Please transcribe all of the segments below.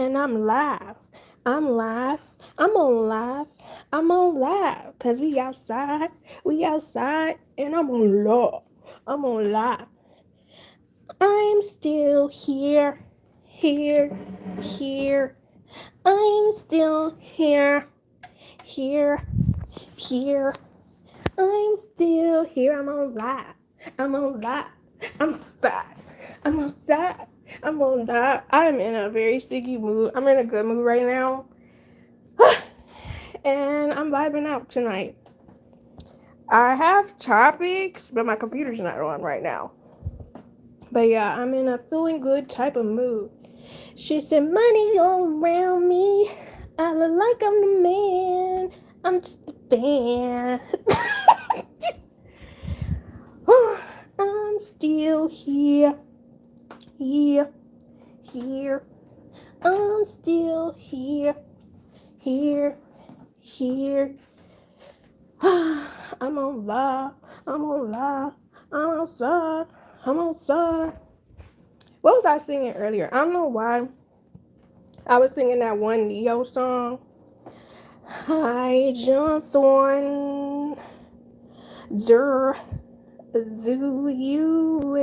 and I'm live. I'm live. I'm on live. I'm on live. Cause we outside. We outside and I'm on live. I'm on live. I'm still here. Here. Here. I'm still here. Here. Here. I'm still here. I'm on live. I'm on live. I'm outside. I'm outside. I'm on live. I'm in a very sticky mood. I'm in a good mood right now. And I'm vibing out tonight. I have topics, but my computer's not on right now. But yeah, I'm in a feeling good type of mood. She said, money all around me. I look like I'm the man. I'm just a fan. I'm still here. Here. Here. I'm still here. Here. Here. I'm on live. I'm on live. I'm outside. I'm outside. What was I singing earlier? I don't know why. I was singing that one Neo song. I just wonder, do you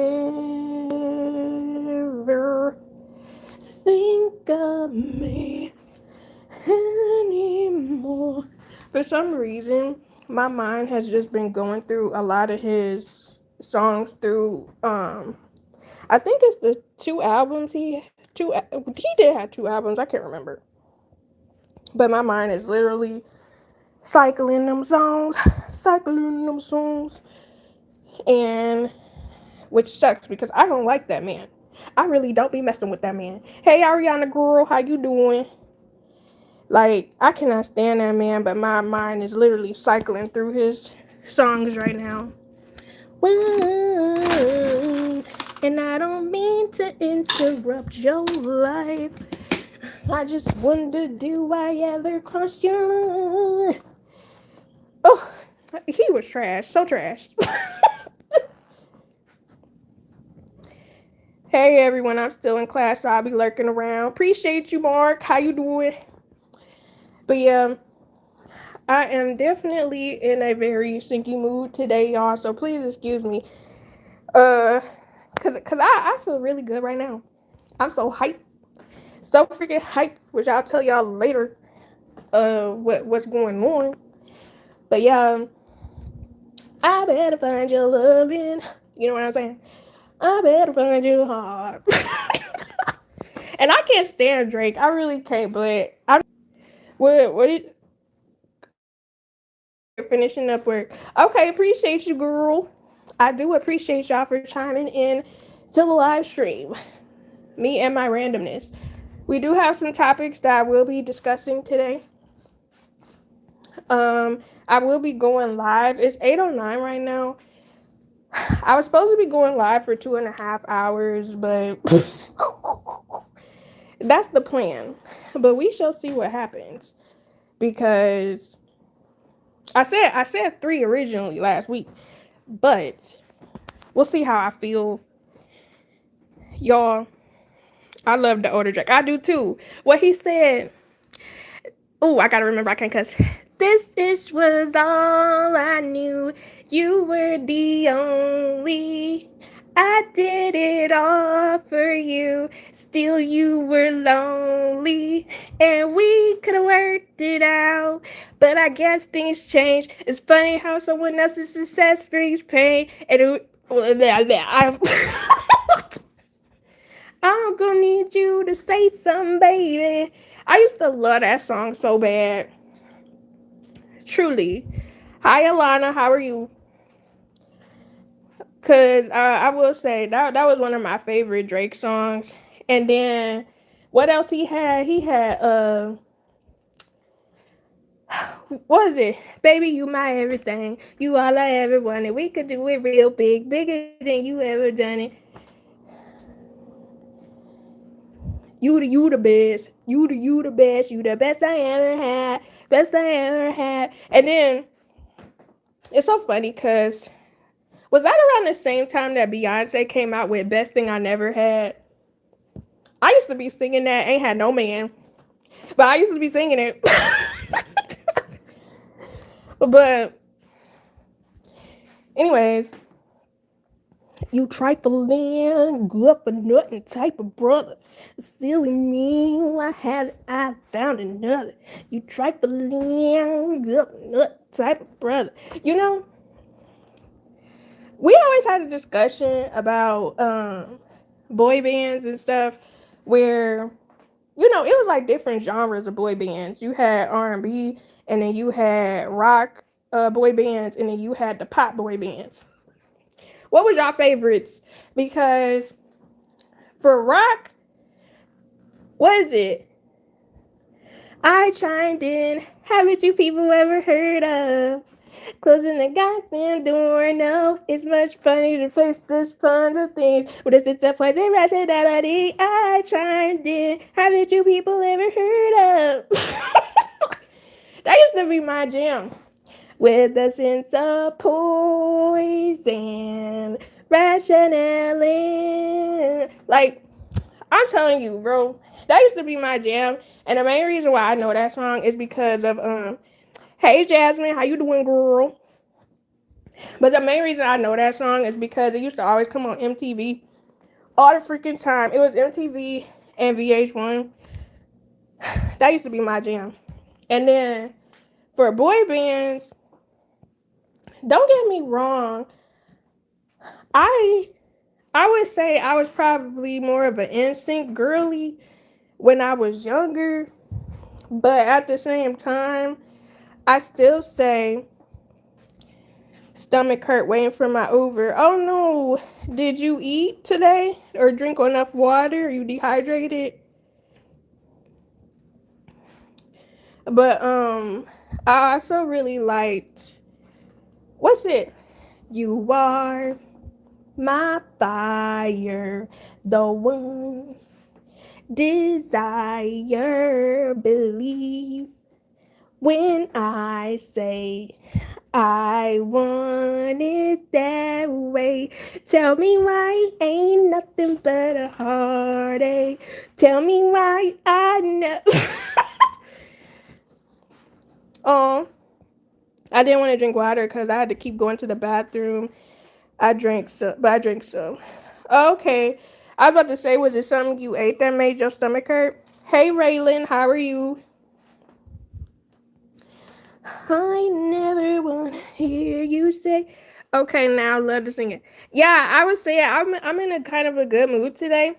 ever think of me anymore? For some reason, my mind has just been going through a lot of his songs through I think it's the two albums he did have two albums, I can't remember. But my mind is literally cycling them songs, and which sucks because I don't like that man. I really don't be messing with that man. Hey Ariana girl, how you doing? Like, I cannot stand that man, but my mind is literally cycling through his songs right now. Whoa, and I don't mean to interrupt your life. I just wonder, do I ever cross your line? Oh, he was trash. So trash. Hey everyone, I'm still in class, so I'll be lurking around. Appreciate you, Mark. How you doing? But yeah, I am definitely in a very sinky mood today, y'all. So please excuse me. Cause I feel really good right now. I'm so hyped. So freaking hyped, which I'll tell y'all later what's going on. But yeah, I better find your loving. You know what I'm saying? I better find you hard. And I can't stand Drake. I really can't, but what did finishing up work. Okay, appreciate you, girl. I do appreciate y'all for chiming in to the live stream. Me and my randomness. We do have some topics that I will be discussing today. I will be going live. It's 8:09 right now. I was supposed to be going live for 2.5 hours, but that's the plan. But we shall see what happens. Because I said 3 originally last week. But we'll see how I feel. Y'all, I love the older Drake. I do too. What he said. Oh, I gotta remember I can't cuss. This was all I knew. You were the only. I did it all for you. Still you were lonely. And we could have worked it out. But I guess things change. It's funny how someone else's success brings pain. And I'm gonna need you to say something, baby. I used to love that song so bad. Truly. Hi, Alana. How are you? Because I will say that was one of my favorite Drake songs. And then what else he had? He had, what is it? Baby, you my everything. You all I ever wanted. We could do it real big, bigger than you ever done it. You the best. You the best. You the best I ever had. Best I ever had. And then it's so funny because was that around the same time that Beyonce came out with Best Thing I Never Had? I used to be singing that. Ain't had no man, but I used to be singing it. But anyways, you trifling, good for nothing type of brother. Silly me, I had I found another. You trifling, good for nothing type of brother. You know, we always had a discussion about boy bands and stuff where, you know, it was like different genres of boy bands. You had R&B, and then you had rock boy bands, and then you had the pop boy bands. What was your favorites? Because for rock, what is it? I chimed in. Haven't you people ever heard of closing the goddamn door? No, it's much funnier to place this tons of things. But this is the poison rationality. I chimed in. Haven't you people ever heard of? That used to be my jam. With a sense of poison, rationality. Like, I'm telling you, bro, that used to be my jam. And the main reason why I know that song is because of Hey Jasmine, how you doing, girl? But the main reason I know that song is because it used to always come on MTV all the freaking time. It was MTV and VH1. That used to be my jam. And then for boy bands, don't get me wrong, I would say I was probably more of an NSYNC girly when I was younger, but at the same time, I still say stomach hurt waiting for my Uber. Oh no, did you eat today or drink enough water? Are you dehydrated? But I also really liked, what's it? You are my fire, the one desire, believe when I say I want it that way. Tell me why ain't nothing but a heartache. Tell me why I know. I didn't want to drink water because I had to keep going to the bathroom. I drank so. Okay. I was about to say, was it something you ate that made your stomach hurt? Hey, Raylan, how are you? I never want to hear you say. Okay, now I love to sing it. Yeah, I would say I'm in a kind of a good mood today.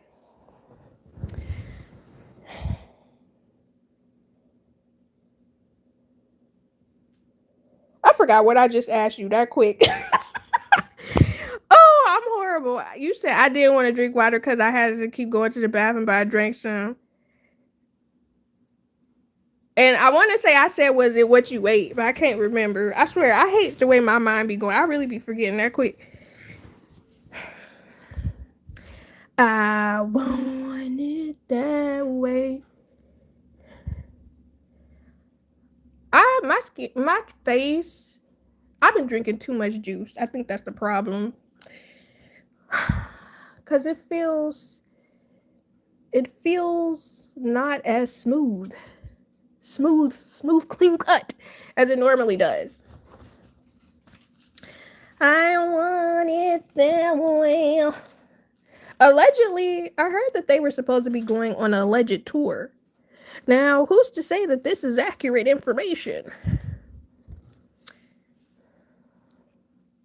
I forgot what I just asked you that quick. Oh, I'm horrible. You said I didn't want to drink water because I had to keep going to the bathroom, but I drank some. And I want to say I said, was it what you ate? But I can't remember. I swear, I hate the way my mind be going. I really be forgetting that quick. I want it that way. My face. I've been drinking too much juice. I think that's the problem. Cause it feels not as smooth, clean cut as it normally does. I want it that way. Allegedly, I heard that they were supposed to be going on an alleged tour. Now, who's to say that this is accurate information?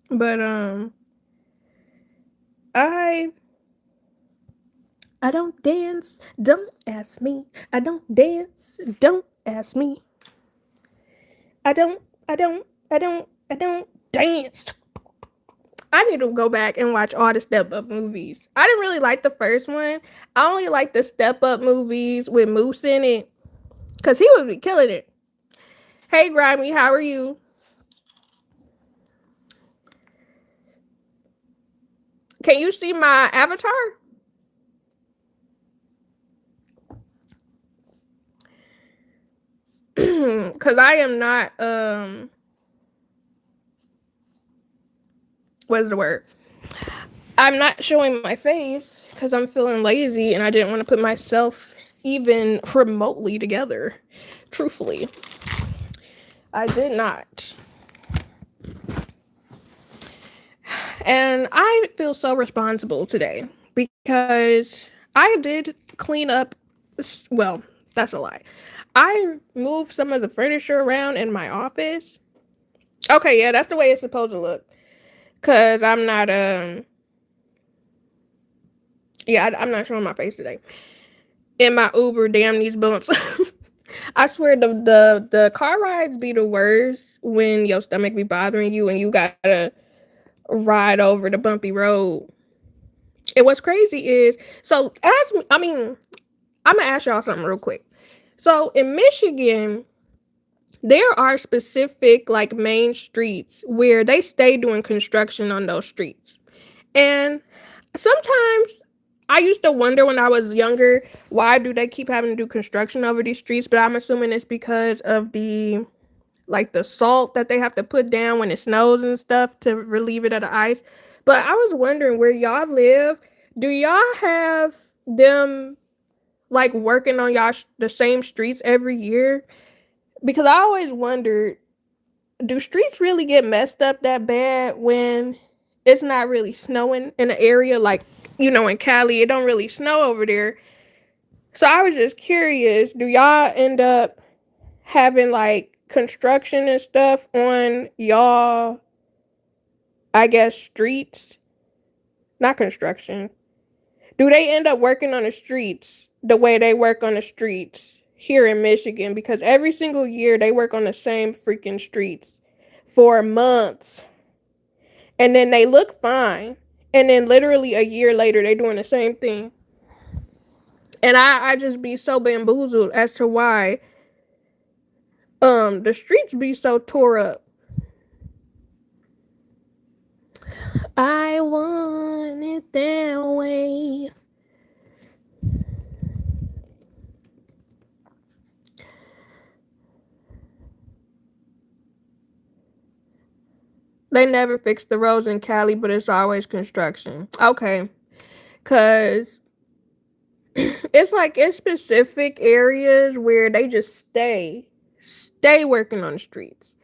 But I don't dance. Don't ask me. I don't dance. Don't ask me. I don't dance. I need to go back and watch all the Step Up movies. I didn't really like the first one. I only like the Step Up movies with Moose in it, because he would be killing it. Hey, Grimy, how are you? Can you see my avatar? Because I am not, what is the word? I'm not showing my face because I'm feeling lazy and I didn't want to put myself even remotely together. Truthfully, I did not. And I feel so responsible today because I did clean up. Well, that's a lie. I moved some of the furniture around in my office. Okay, yeah, that's the way it's supposed to look. Cause I'm not yeah, I'm not showing my face today. In my Uber, damn these bumps. I swear the car rides be the worst when your stomach be bothering you and you gotta ride over the bumpy road. And what's crazy is so ask me. I mean, I'm gonna ask y'all something real quick. So in Michigan, there are specific like main streets where they stay doing construction on those streets. And sometimes I used to wonder when I was younger, why do they keep having to do construction over these streets? But I'm assuming it's because of the like the salt that they have to put down when it snows and stuff to relieve it of the ice. But I was wondering where y'all live, do y'all have them like working on the same streets every year? Because I always wondered, do streets really get messed up that bad when it's not really snowing in an area like, in Cali, it don't really snow over there. So I was just curious, do y'all end up having like construction and stuff on y'all, I guess, streets? Not construction. Do they end up working on the streets the way they work on the streets here in Michigan? Because every single year they work on the same freaking streets for months. And then they look fine. And then literally a year later they doing the same thing. And I just be so bamboozled as to why the streets be so tore up. I want it that way. They never fix the roads in Cali, but it's always construction. Okay. Cause it's like in specific areas where they just stay working on the streets.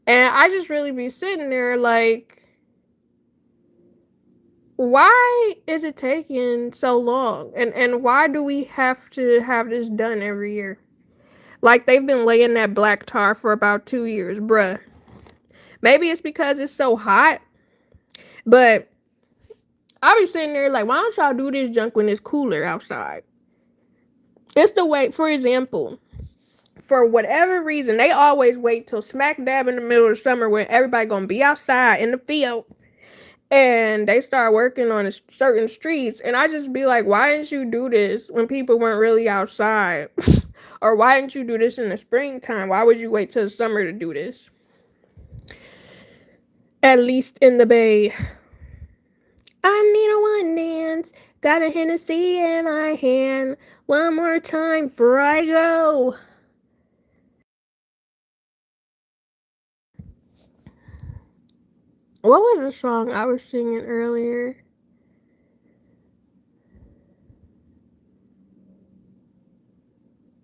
And I just really be sitting there like, why is it taking so long? And why do we have to have this done every year? Like they've been laying that black tar for about 2 years, bruh. Maybe it's because it's so hot, but I be sitting there like, why don't y'all do this junk when it's cooler outside? It's the way, for example, for whatever reason, they always wait till smack dab in the middle of the summer when everybody gonna be outside in the field and they start working on certain streets. And I just be like, why didn't you do this when people weren't really outside? Or why didn't you do this in the springtime? Why would you wait till the summer to do this? At least in the Bay. I need a one dance. Got a Hennessy in my hand. One more time before I go. What was the song I was singing earlier?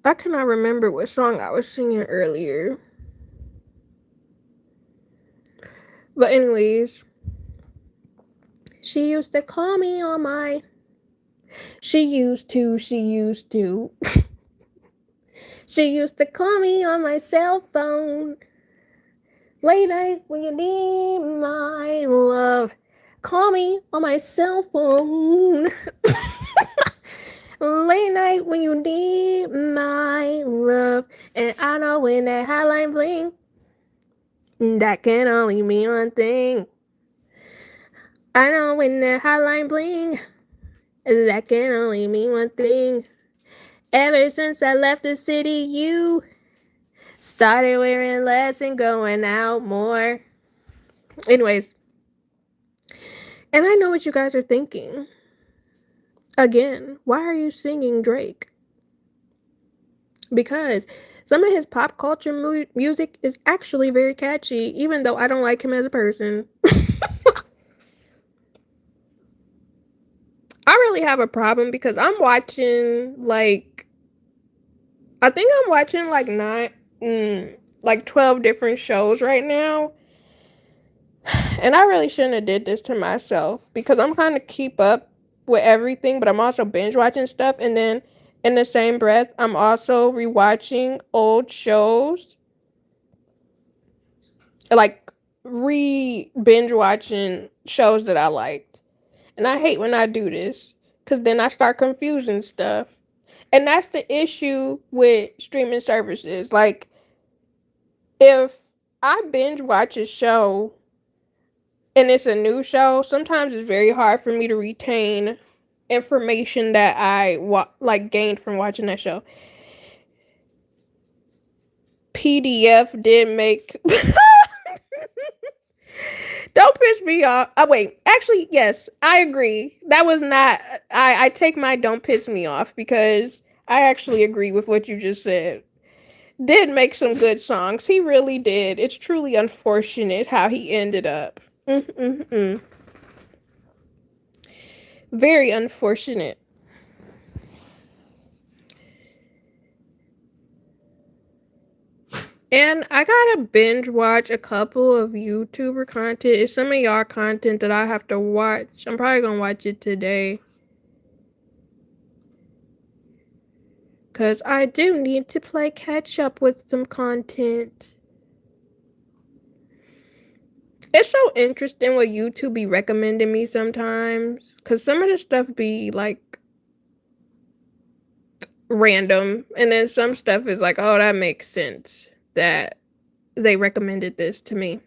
I cannot remember what song I was singing earlier. But anyways, she used to call me on my... She used to. She used to call me on my cell phone. Late night when you need my love. Call me on my cell phone. Late night when you need my love. And I know when that hotline bling, that can only mean one thing. I know when that hotline bling, that can only mean one thing. Ever since I left the city, you started wearing less and going out more. Anyways, and I know what you guys are thinking. Again, why are you singing Drake? Because some of his pop culture music is actually very catchy, even though I don't like him as a person. I really have a problem because I'm watching like I think I'm watching like like 12 different shows right now. And I really shouldn't have did this to myself because I'm kind of keep up with everything, but I'm also binge watching stuff. And then in the same breath, I'm also rewatching old shows, like binge watching shows that I liked. And I hate when I do this because then I start confusing stuff. And that's the issue with streaming services. Like, if I binge watch a show and it's a new show, sometimes it's very hard for me to retain information that I like gained from watching that show. PDF did make. Don't piss me off. Oh wait, actually, yes, I agree. That was not. I take my don't piss me off because I actually agree with what you just said. Did make some good songs. He really did. It's truly unfortunate how he ended up. Mm-mm-mm. Very unfortunate. And I gotta binge watch a couple of YouTuber content. It's some of y'all content that I have to watch. I'm probably gonna watch it today. Because I do need to play catch up with some content. It's so interesting what YouTube be recommending me sometimes. Because some of the stuff be like random. And then some stuff is like, oh, that makes sense that they recommended this to me.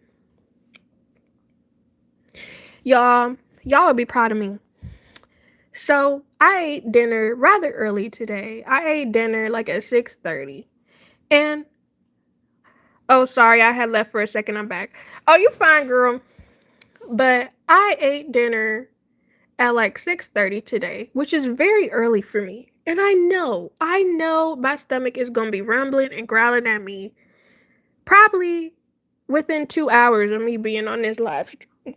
Y'all would be proud of me. So I ate dinner rather early today. I ate dinner like at 6:30. And oh, sorry, I had left for a second. I'm back. Oh, you fine, girl. But I ate dinner at like 6:30 today, which is very early for me. And I know my stomach is going to be rumbling and growling at me probably within 2 hours of me being on this live stream.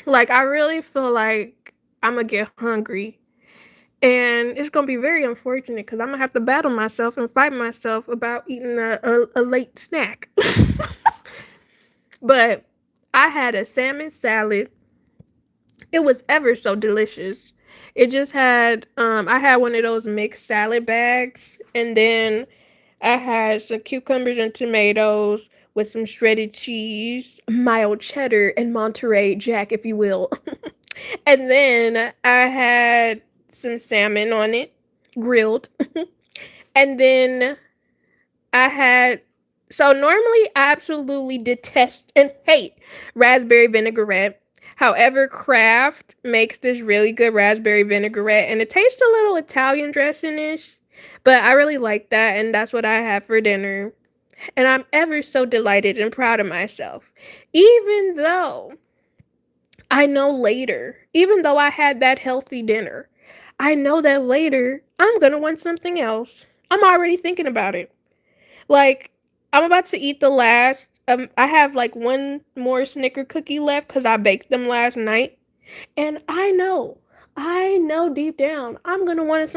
Like, I really feel like I'm going to get hungry. And it's going to be very unfortunate because I'm going to have to battle myself and fight myself about eating a late snack. But I had a salmon salad. It was ever so delicious. It just had, I had one of those mixed salad bags. And then I had some cucumbers and tomatoes with some shredded cheese, mild cheddar, and Monterey Jack, if you will. And then I had some salmon on it, grilled. And then I had, so normally I absolutely detest and hate raspberry vinaigrette. However, Kraft makes this really good raspberry vinaigrette and it tastes a little Italian dressing-ish. But I really like that, and that's what I had for dinner. And I'm ever so delighted and proud of myself. Even though even though I had that healthy dinner, I know that later I'm gonna want something else. I'm already thinking about it. Like, I'm about to eat the last. I have like one more Snicker cookie left because I baked them last night, and I know deep down I'm gonna want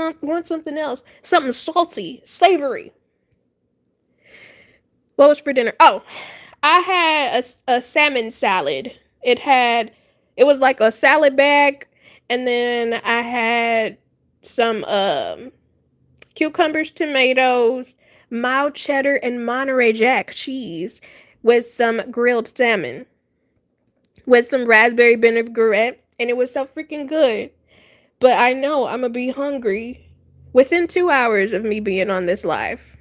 something else, something salty, savory. What was for dinner? Oh, I had a salmon salad. It was like a salad bag, and then I had some cucumbers, tomatoes, mild cheddar, and Monterey Jack cheese with some grilled salmon with some raspberry vinaigrette, and it was so freaking good. But I know I'm gonna be hungry within 2 hours of me being on this live.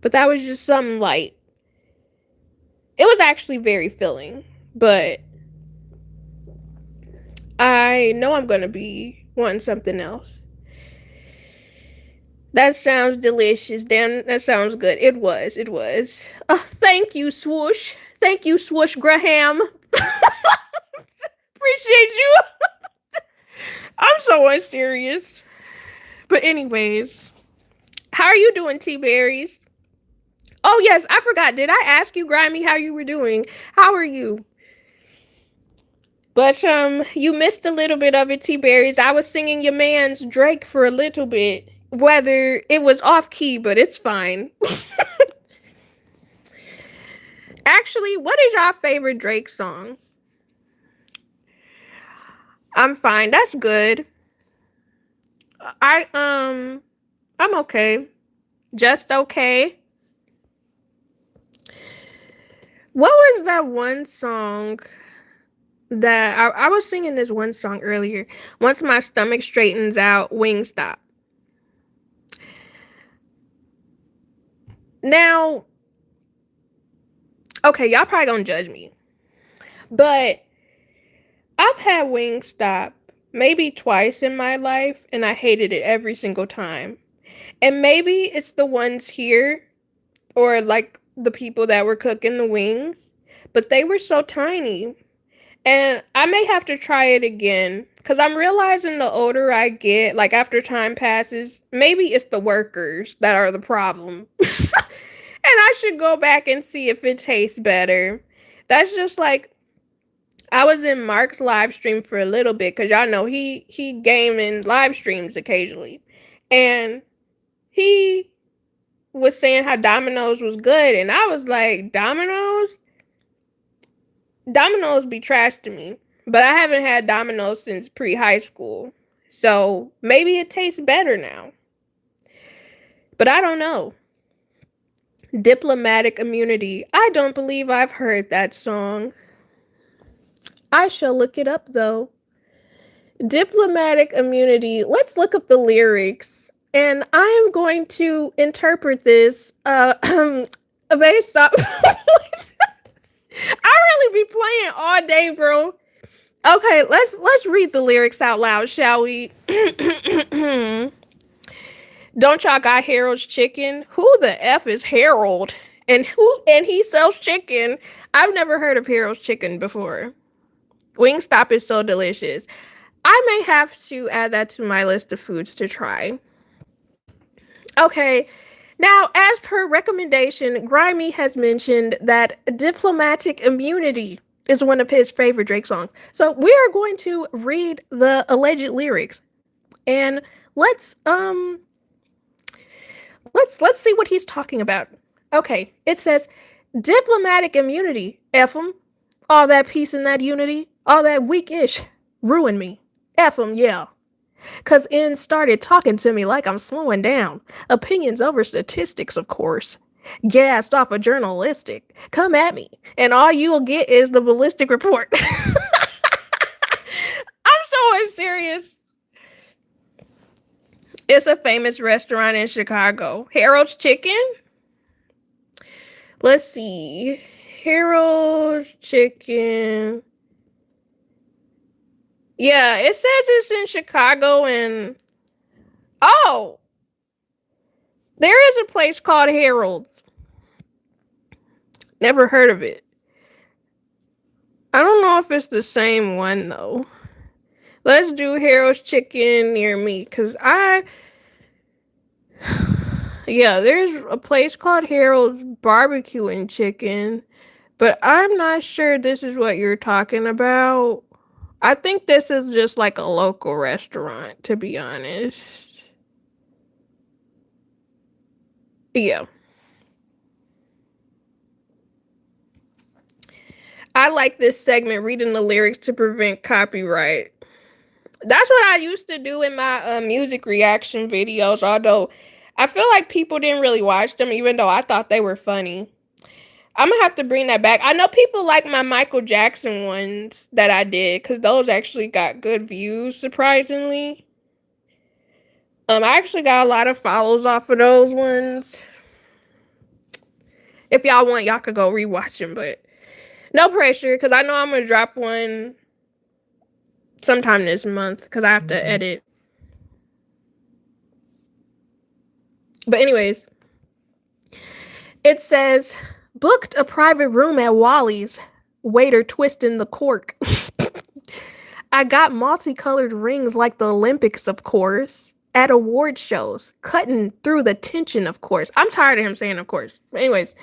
But that was just something light. It was actually very filling, but I know I'm gonna be wanting something else. That sounds delicious. Damn, that sounds good. It was. Thank you, Swoosh. Thank you, Swoosh Graham. Appreciate you. I'm so unserious. But anyways, how are you doing, T-Berries? Oh, yes, I forgot. Did I ask you, Grimy, how you were doing? How are you? But you missed a little bit of it, T Berries. I was singing your man's Drake for a little bit. Whether it was off key, but it's fine. Actually, what is your favorite Drake song? I'm fine. That's good. I'm okay. Just okay. What was that one song that I was singing this one song earlier? Once my stomach straightens out, Wingstop. Now, okay, y'all probably gonna judge me, but I've had Wingstop maybe twice in my life, and I hated it every single time. And maybe it's the ones here, or like the people that were cooking the wings, but they were so tiny. And I may have to try it again because I'm realizing the older I get, like after time passes, maybe it's the workers that are the problem. And I should go back and see if it tastes better. That's just like I was in Mark's live stream for a little bit because y'all know he gaming live streams occasionally. And he was saying how Domino's was good, and I was like, Domino's? Domino's be trash to me, but I haven't had Domino's since pre-high school. So maybe it tastes better now. But I don't know. Diplomatic immunity. I don't believe I've heard that song. I shall look it up though. Diplomatic immunity. Let's look up the lyrics. And I am going to interpret this based off I really be playing all day, bro. Okay, let's read the lyrics out loud, shall we? Don't y'all got Harold's chicken? Who the F is Harold? And he sells chicken. I've never heard of Harold's chicken before. Wingstop is so delicious. I may have to add that to my list of foods to try. Okay. Now, as per recommendation, Grimy has mentioned that Diplomatic Immunity is one of his favorite Drake songs. So we are going to read the alleged lyrics and let's see what he's talking about. Okay, it says diplomatic immunity, F 'em. All that peace and that unity, all that weak-ish, ruin me. F 'em, yeah. Cause N started talking to me like I'm slowing down. Opinions over statistics, of course. Gassed off a journalistic. Come at me, and all you'll get is the ballistic report. I'm so serious. It's a famous restaurant in Chicago. Harold's Chicken? Let's see. Harold's Chicken. Yeah, it says it's in Chicago and... Oh! There is a place called Harold's. Never heard of it. I don't know if it's the same one, though. Let's do Harold's Chicken near me, because yeah, there's a place called Harold's Barbecue and Chicken, but I'm not sure this is what you're talking about. I think this is just like a local restaurant, to be honest. Yeah. I like this segment, reading the lyrics to prevent copyright. That's what I used to do in my music reaction videos, although I feel like people didn't really watch them, even though I thought they were funny. I'm gonna have to bring that back. I know people like my Michael Jackson ones that I did because those actually got good views, surprisingly. I actually got a lot of follows off of those ones. If y'all want, y'all could go rewatch them, but no pressure because I know I'm gonna drop one sometime this month because I have to edit. But anyways, it says, booked a private room at Wally's. Waiter twisting the cork. I got multicolored rings like the Olympics, of course. At award shows, cutting through the tension, of course. I'm tired of him saying, of course. But anyways,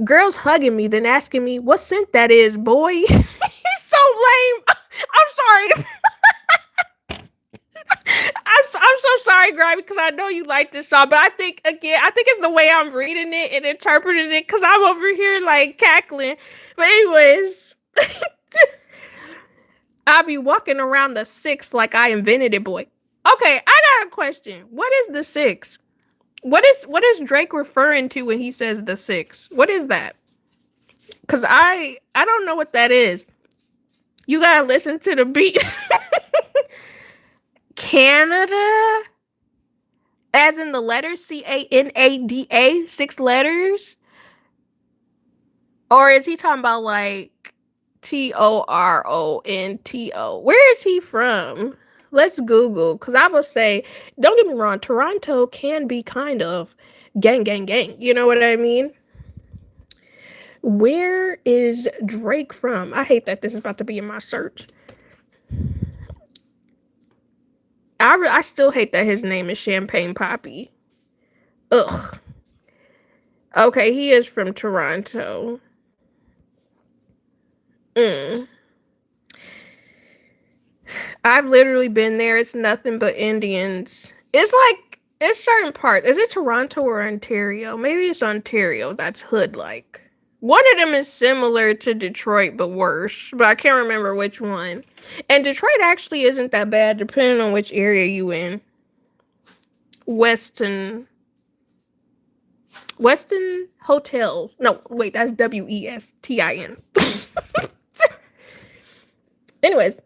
girls hugging me, then asking me what scent that is, boy. He's so lame. I'm sorry. I'm so sorry, Grimy, because I know you like this song, but I think it's the way I'm reading it and interpreting it, because I'm over here like cackling. But anyways, I'll be walking around the six like I invented it, boy. Okay, I got a question. What is the six? What is Drake referring to when he says the six? What is that? Because I don't know what that is. You gotta listen to the beat. Canada, as in the letters Canada, 6 letters, or is he talking about like Toronto? Where is he from? Let's Google, because I will say, don't get me wrong, Toronto can be kind of gang, gang, gang. You know what I mean? Where is Drake from? I hate that this is about to be in my search. I still hate that his name is Champagne Poppy. Ugh. Okay, he is from Toronto. Mm. I've literally been there. It's nothing but Indians. It's certain parts. Is it Toronto or Ontario? Maybe it's Ontario. That's hood like. One of them is similar to Detroit, but worse. But I can't remember which one. And Detroit actually isn't that bad, depending on which area you in. Weston Hotels. No, wait, that's Westin. Anyways,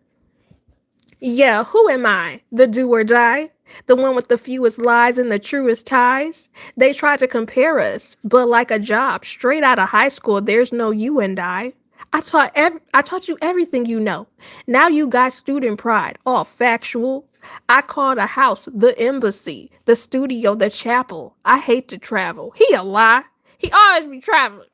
yeah, who am I? The do or die? The one with the fewest lies and the truest ties? They try to compare us, but like a job straight out of high school, there's no you and I. I taught you everything you know. Now you got student pride, all factual. I call the house the embassy, the studio the chapel. I hate to travel. He a lie. He always be traveling.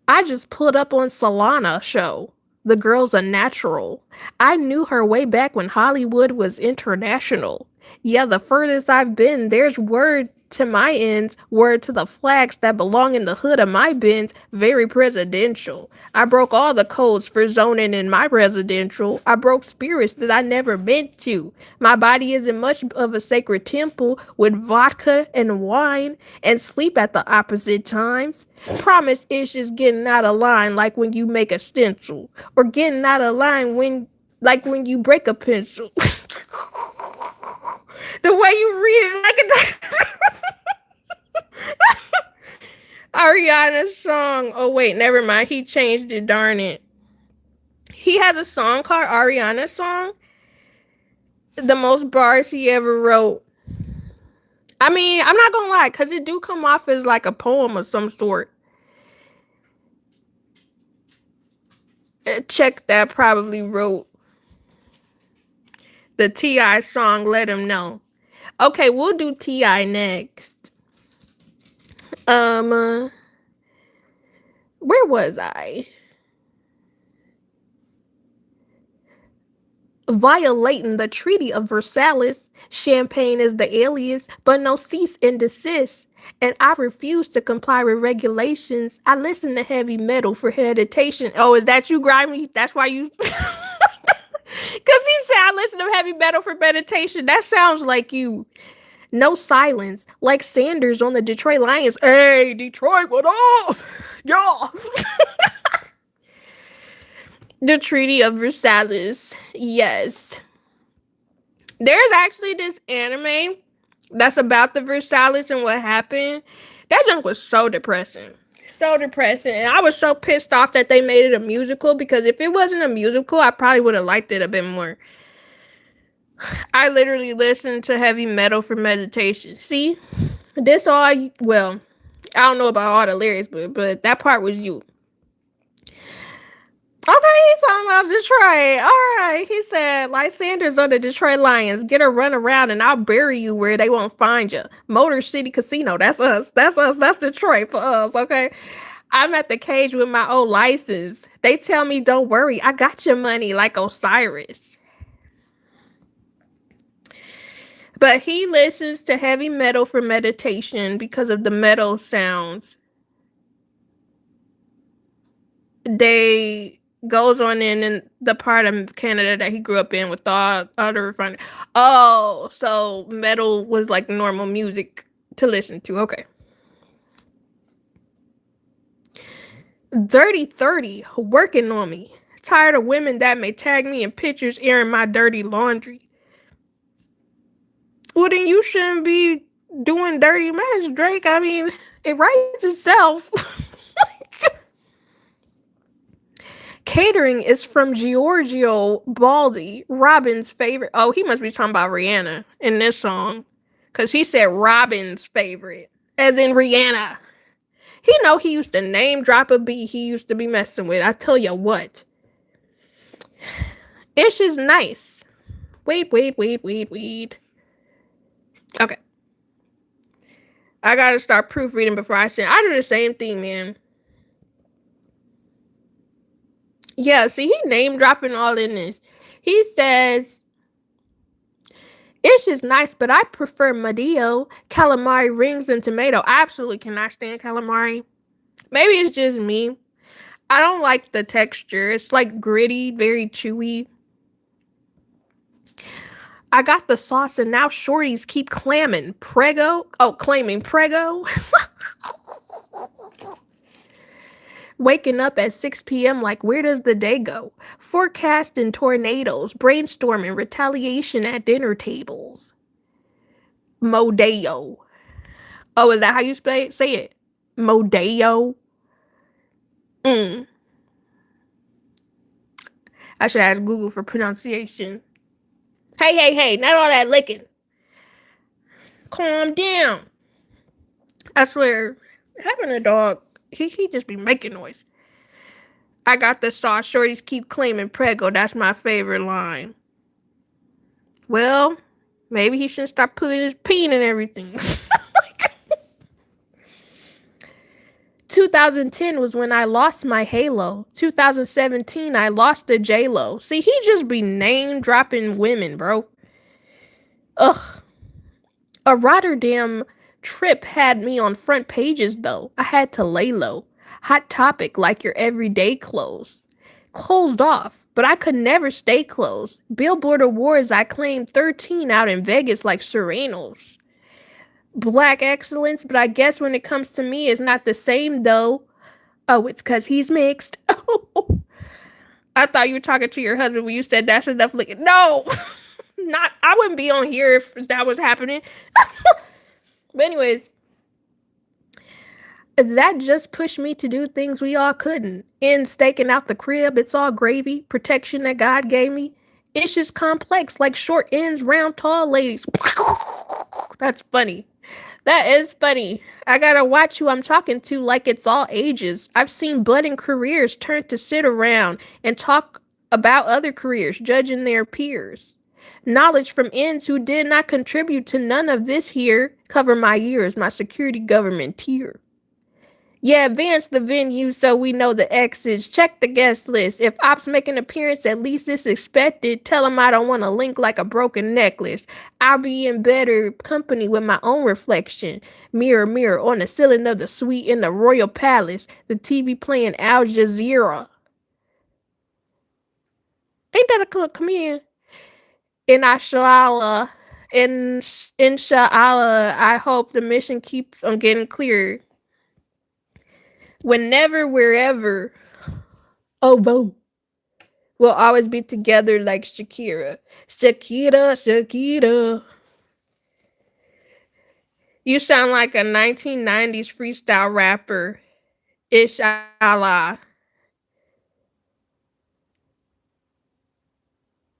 I just put up on Solana show. The girl's a natural. I knew her way back when Hollywood was international. Yeah, the furthest I've been, there's word to my ends, word to the flags that belong in the hood of my bins, very presidential. I broke all the codes for zoning in my residential. I broke spirits that I never meant to. My body isn't much of a sacred temple with vodka and wine and sleep at the opposite times. Promise is just getting out of line like when you make a stencil, or getting out of line when you break a pencil. The way you read it, like a Ariana's song. Oh wait, never mind. He changed it. Darn it. He has a song called Ariana's song. The most bars he ever wrote. I mean, I'm not gonna lie, cause it do come off as like a poem of some sort. Check that probably wrote the T.I. song, Let Him Know. Okay, we'll do T.I. next. Where was I? Violating the Treaty of Versailles. Champagne is the alias, but no cease and desist. And I refuse to comply with regulations. I listen to heavy metal for meditation. Oh, is that you, Grimy? That's why you... Because he said I listen to heavy metal for meditation. That sounds like you. No silence, like Sanders on the Detroit Lions. Hey, Detroit, what up? Y'all. The Treaty of Versailles. Yes. There's actually this anime that's about the Versailles and what happened. That junk was so depressing. So depressing. And I was so pissed off that they made it a musical, because if it wasn't a musical, I probably would have liked it a bit more. I literally listened to heavy metal for meditation. See? This all, well, I don't know about all the lyrics, but that part was you. Okay, he's talking about Detroit. All right. He said, like Sanders on the Detroit Lions, get a run around and I'll bury you where they won't find you. Motor City Casino. That's us. That's us. That's Detroit for us. Okay. I'm at the cage with my old license. They tell me, don't worry. I got your money like Osiris. But he listens to heavy metal for meditation because of the metal sounds. they goes on in the part of Canada that he grew up in with all other refinery. Oh, so metal was like normal music to listen to. Okay. Dirty 30, working on me. Tired of women that may tag me in pictures airing my dirty laundry. Well, then you shouldn't be doing dirty mess, Drake. I mean, it writes itself. Catering is from Giorgio Baldi, Robin's favorite. Oh, he must be talking about Rihanna in this song. Because he said Robin's favorite, as in Rihanna. He know he used to name drop a beat he used to be messing with. I tell you what. Ish is nice. Wait. Okay. I gotta start proofreading before I send. I do the same thing, man. Yeah, see, he name dropping all in this. He says, Ish is nice, but I prefer Madio, calamari rings, and tomato. I absolutely cannot stand calamari. Maybe it's just me. I don't like the texture. It's like gritty, very chewy. I got the sauce and now shorties keep clamming. Prego? Oh, claiming Prego. Waking up at 6 p.m. like, where does the day go? Forecasting tornadoes, brainstorming, retaliation at dinner tables. Modeo. Oh, is that how you say it? Modeo. I should ask Google for pronunciation. Hey, not all that licking. Calm down. I swear, having a dog, he just be making noise. I got the sauce. Shorties keep claiming Prego. That's my favorite line. Well, maybe he shouldn't stop putting his peen and everything. 2010 was when I lost my halo. 2017, I lost the J-Lo. See, he just be name dropping women, bro. Ugh. A Rotterdam trip had me on front pages, though. I had to lay low. Hot topic like your everyday clothes. Closed off, but I could never stay closed. Billboard Awards, I claimed 13 out in Vegas like Serenos. Black excellence, but I guess when it comes to me, it's not the same, though. Oh, it's because he's mixed. I thought you were talking to your husband when you said that's enough licking. No! Not, I wouldn't be on here if that was happening. But anyways, that just pushed me to do things we all couldn't. In staking out the crib, it's all gravy, protection that God gave me. It's just complex, like short ends, round, tall ladies. That's funny. That is funny. I gotta watch who I'm talking to like it's all ages. I've seen budding careers turn to sit around and talk about other careers, judging their peers. Knowledge from ends who did not contribute to none of this here cover my ears, my security government tier. Yeah, advance the venue so we know the exits. Check the guest list. If ops make an appearance, at least it's expected. Tell them I don't want to link like a broken necklace. I'll be in better company with my own reflection. Mirror, mirror on the ceiling of the suite in the royal palace. The TV playing Al Jazeera. Ain't that a comedian? Inshallah, inshallah, I hope the mission keeps on getting clearer. Whenever, wherever, oh, we'll always be together like Shakira. Shakira. You sound like a 1990s freestyle rapper. Inshallah.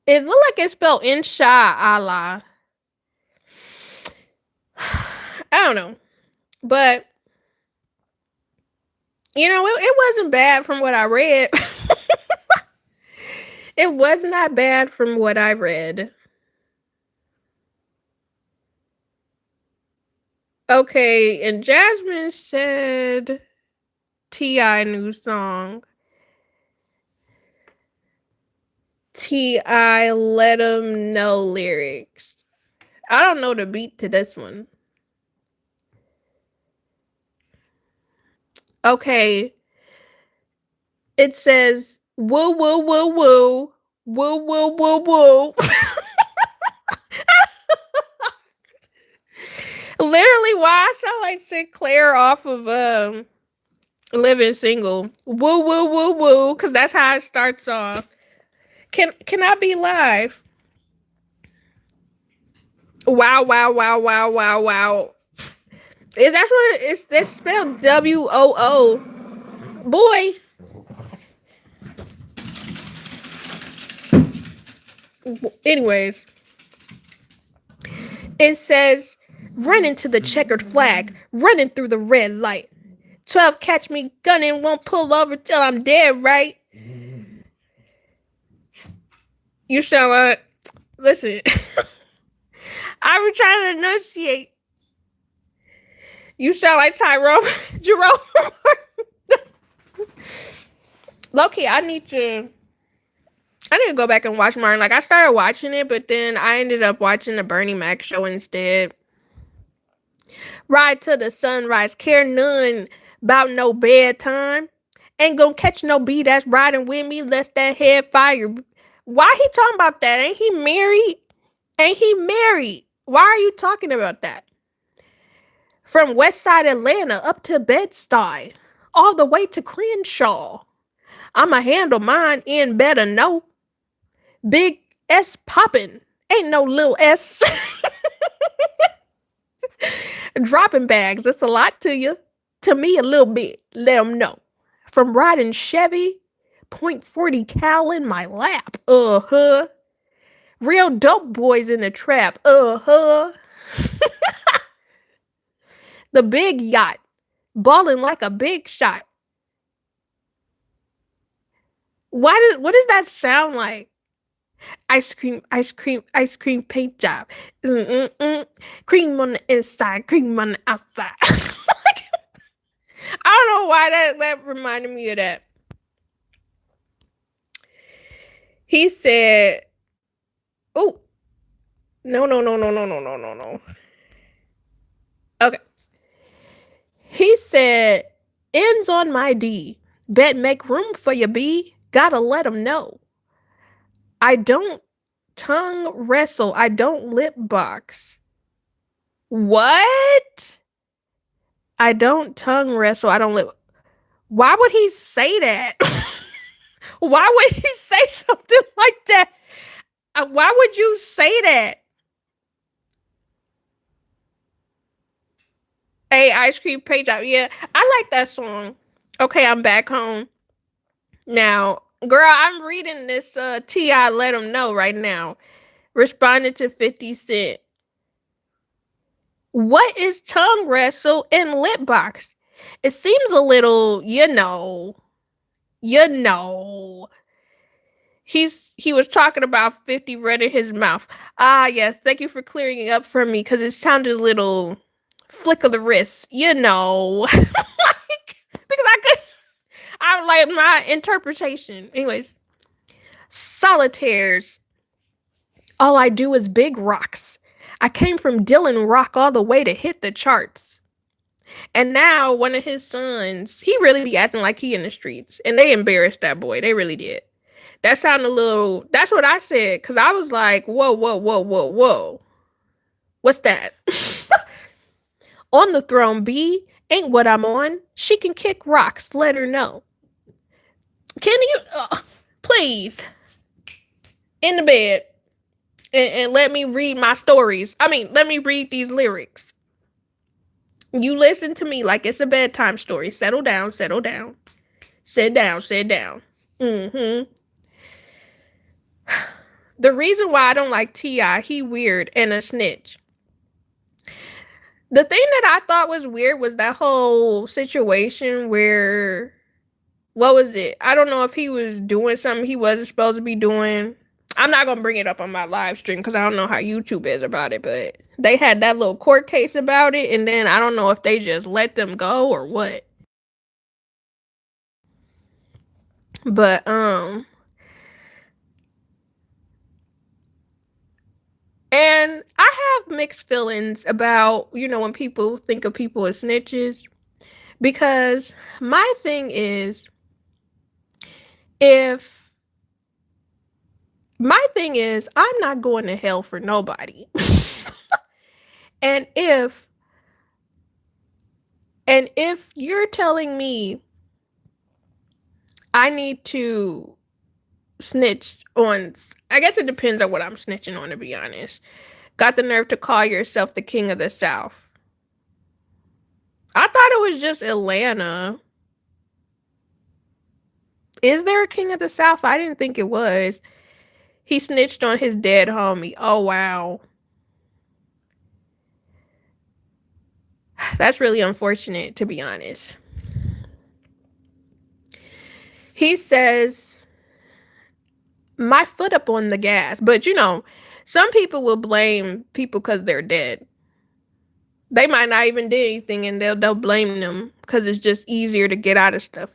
It looked like it's spelled Inshallah. I don't know. But, it wasn't bad from what I read. It was not bad from what I read. Okay, and Jasmine said T.I. new song. T.I. let him know lyrics. I don't know the beat to this one. Okay. It says woo woo woo woo woo woo woo woo. Literally, why I sound like Sinclair off of Living Single. Woo woo woo woo, because that's how it starts off. Can I be live? Wow, wow, wow, wow, wow, wow. Is that's what it's spelled WOO. Boy. Anyways, it says running to the checkered flag, running through the red light. 12 catch me gunning, won't pull over till I'm dead, right? You sound like, listen, I was trying to enunciate. You sound like Tyrone Jerome. Low-key, I need to go back and watch Martin. Like, I started watching it, but then I ended up watching the Bernie Mac show instead. Ride to the sunrise, care none about no bedtime. Ain't gonna catch no bee that's riding with me, lest that head fire. Why he talking about that? Ain't he married? Ain't he married? Why are you talking about that? From West Side Atlanta up to Bed-Stuy, all the way to Crenshaw. I'ma handle mine in better know. Big S poppin'. Ain't no little S. Dropping bags. It's a lot to you. To me, a little bit. Let them know. From riding Chevy, .40 cal in my lap. Real dope boys in the trap. The big yacht. Balling like a big shot. What does that sound like? Ice cream, ice cream, ice cream paint job. Cream on the inside, cream on the outside. I don't know why that reminded me of that. He said, oh, no. Okay. He said, ends on my D. Bet make room for you, B. Gotta let him know. I don't tongue wrestle. I don't lip box. What? I don't tongue wrestle. I don't lip. Why would he say that? Why would he say something like that? Why would you say that? Hey, ice cream page out. Yeah, I like that song. Okay, I'm back home. Now, girl, I'm reading this T.I. Let Him Know right now. Responding to 50 Cent. What is tongue wrestle and lip box? It seems a little, you know. He was talking about 50 red in his mouth. Ah, yes, thank you for clearing it up for me because it sounded a little flick of the wrist, you know. Because I like my interpretation. Anyways, solitaires. All I do is big rocks. I came from Dylan Rock all the way to hit the charts. And now one of his sons, he really be acting like he in the streets. And they embarrassed that boy. They really did. That sounded a little, that's what I said. Because I was like, whoa. What's that? On the throne, B, ain't what I'm on. She can kick rocks. Let her know. Can you, please, in the bed. And let me read my stories. I mean, let me read these lyrics. You listen to me like it's a bedtime story. Settle down. Sit down. The reason why I don't like T.I., he weird and a snitch. The thing that I thought was weird was that whole situation where, what was it? I don't know if he was doing something he wasn't supposed to be doing. I'm not going to bring it up on my live stream because I don't know how YouTube is about it, but they had that little court case about it, and then I don't know if they just let them go or what. But, and I have mixed feelings about, when people think of people as snitches, because my thing is, If my thing is, I'm not going to hell for nobody. and if you're telling me I need to snitch on, I guess it depends on what I'm snitching on, to be honest. Got the nerve to call yourself the king of the South. I thought it was just Atlanta. Is there a king of the South? I didn't think it was. He snitched on his dead homie. Oh, wow. That's really unfortunate, to be honest. He says, my foot up on the gas. But, some people will blame people because they're dead. They might not even did anything, and they'll blame them because it's just easier to get out of stuff,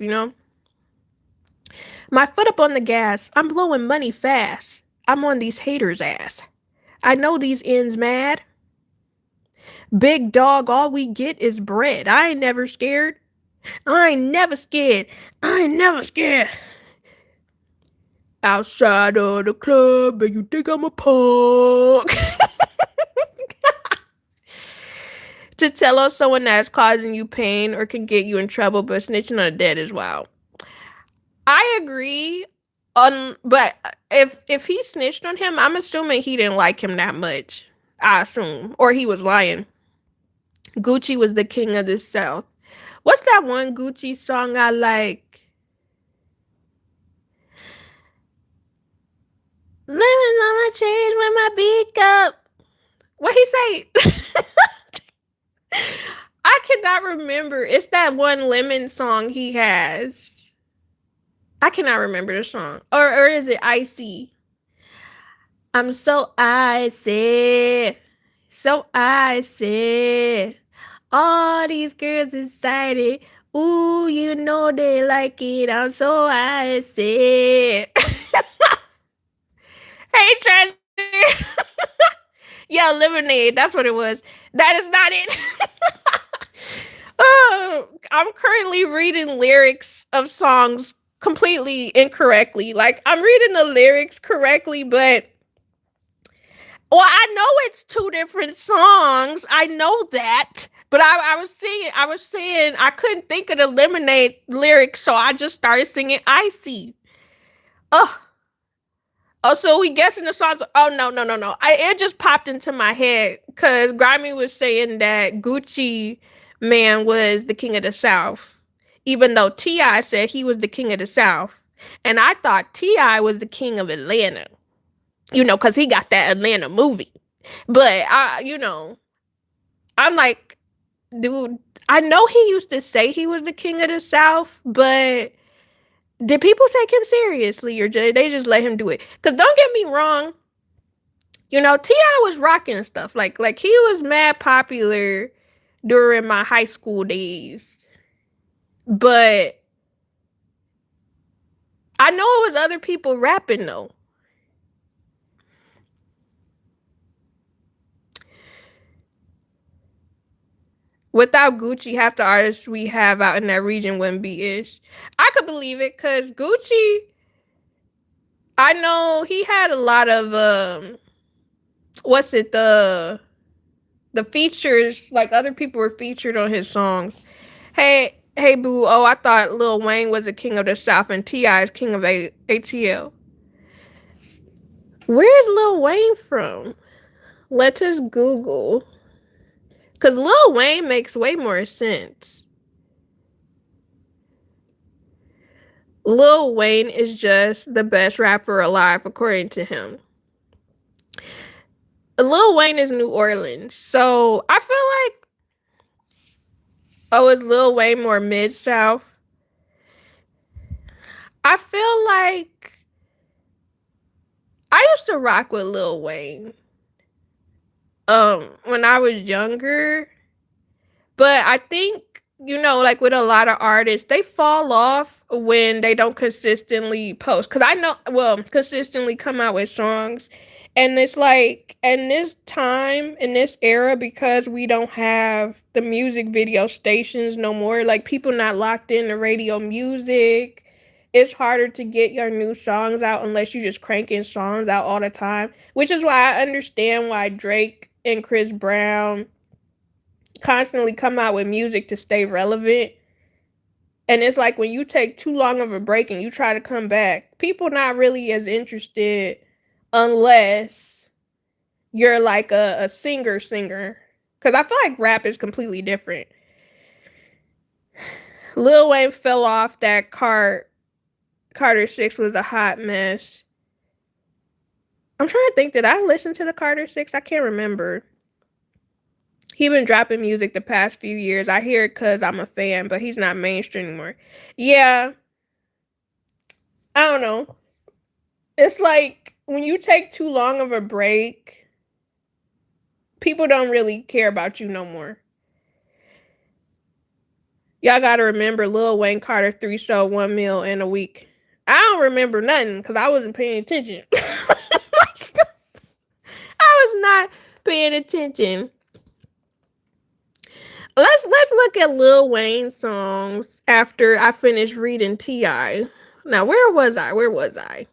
My foot up on the gas. I'm blowing money fast. I'm on these haters' ass. I know these ends mad. Big dog, all we get is bread. I ain't never scared. I ain't never scared. I ain't never scared. Outside of the club, and you think I'm a punk. To tell on someone that's causing you pain or can get you in trouble, but snitching on a dead as well. I agree. But if he snitched on him, I'm assuming he didn't like him that much. I assume, or he was lying. Gucci was the king of the South. What's that one Gucci song I like? Lemon on my change with my big cup. What he say? I cannot remember. It's that one Lemon song he has. I cannot remember the song. Or is it Icy? I'm so icy. So icy. All these girls excited. Ooh, you know they like it. I'm so icy. Hey, Trash. Yeah, Lemonade. That's what it was. That is not it. Oh, I'm currently reading lyrics of songs completely incorrectly. Like, I'm reading the lyrics correctly, but I know it's two different songs. I know that. But I was saying I couldn't think of the Lemonade lyrics, so I just started singing Icy. Oh. Oh, so we guessing the songs? Oh, no. It just popped into my head because Grimy was saying that Gucci Man was the king of the South, even though T.I. said he was the king of the South. And I thought T.I. was the king of Atlanta, because he got that Atlanta movie. But, I'm like, dude, I know he used to say he was the king of the South, but did people take him seriously, or they just let him do it? Because don't get me wrong, T.I. was rocking stuff. Like he was mad popular during my high school days. But I know it was other people rapping, though. Without Gucci, half the artists we have out in that region wouldn't be ish. I could believe it, because Gucci, I know he had a lot of the features, like other people were featured on his songs. Hey boo, oh, I thought Lil Wayne was the king of the South and T.I. is king of ATL. Where's Lil Wayne from? Let us Google. Because Lil Wayne makes way more sense. Lil Wayne is just the best rapper alive, according to him. Lil Wayne is New Orleans. So I feel like, is Lil Wayne more Mid-South? I feel like I used to rock with Lil Wayne when I was younger. But I think, like with a lot of artists, they fall off when they don't consistently post. Because I know, consistently come out with songs. And it's like, in this time, in this era, because we don't have the music video stations no more, like people not locked into radio music, it's harder to get your new songs out unless you just cranking songs out all the time. Which is why I understand why Drake and Chris Brown constantly come out with music to stay relevant. And it's like when you take too long of a break and you try to come back, people not really as interested unless you're like a singer. Because I feel like rap is completely different. Lil Wayne fell off that cart. Carter 6 was a hot mess. I'm trying to think, did I listen to the Carter 6? I can't remember. He been dropping music the past few years. I hear it because I'm a fan, but he's not mainstream anymore. Yeah, I don't know. It's like when you take too long of a break, people don't really care about you no more. Y'all gotta remember Lil Wayne Carter 3 sold 1 mil in a week. I don't remember nothing because I wasn't paying attention. I was not paying attention. Let's look at Lil Wayne's songs after I finished reading T.I. Now, where was I?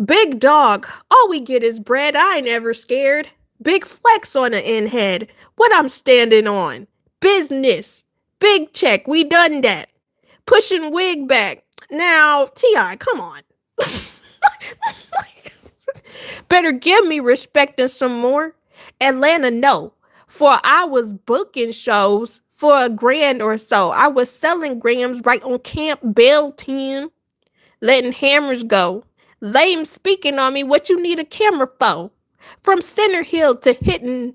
Big dog. All we get is bread. I ain't ever scared. Big flex on the end head. What I'm standing on. Business. Big check. We done that. Pushing wig back. Now, T.I., come on. Better give me respect and some more. Atlanta, no. For I was booking shows for $1,000 or so. I was selling grams right on Camp Bell 10. Letting hammers go. Lame speaking on me, what you need a camera for? From Center Hill to hitting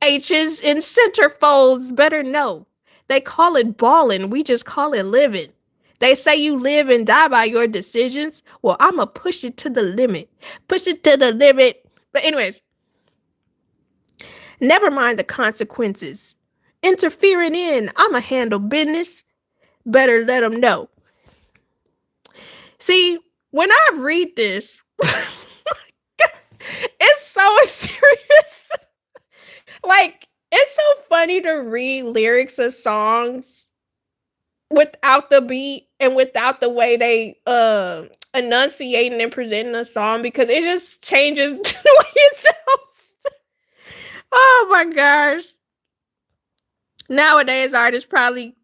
H's and centerfolds, better know. They call it balling, we just call it living. They say you live and die by your decisions. Well, I'ma push it to the limit. Push it to the limit. But anyways, never mind the consequences. Interfering in, I'ma handle business. Better let them know. See, when I read this, it's so serious. Like, it's so funny to read lyrics of songs without the beat and without the way they enunciating and presenting a song because it just changes the way it sounds. Oh my gosh. Nowadays, artists probably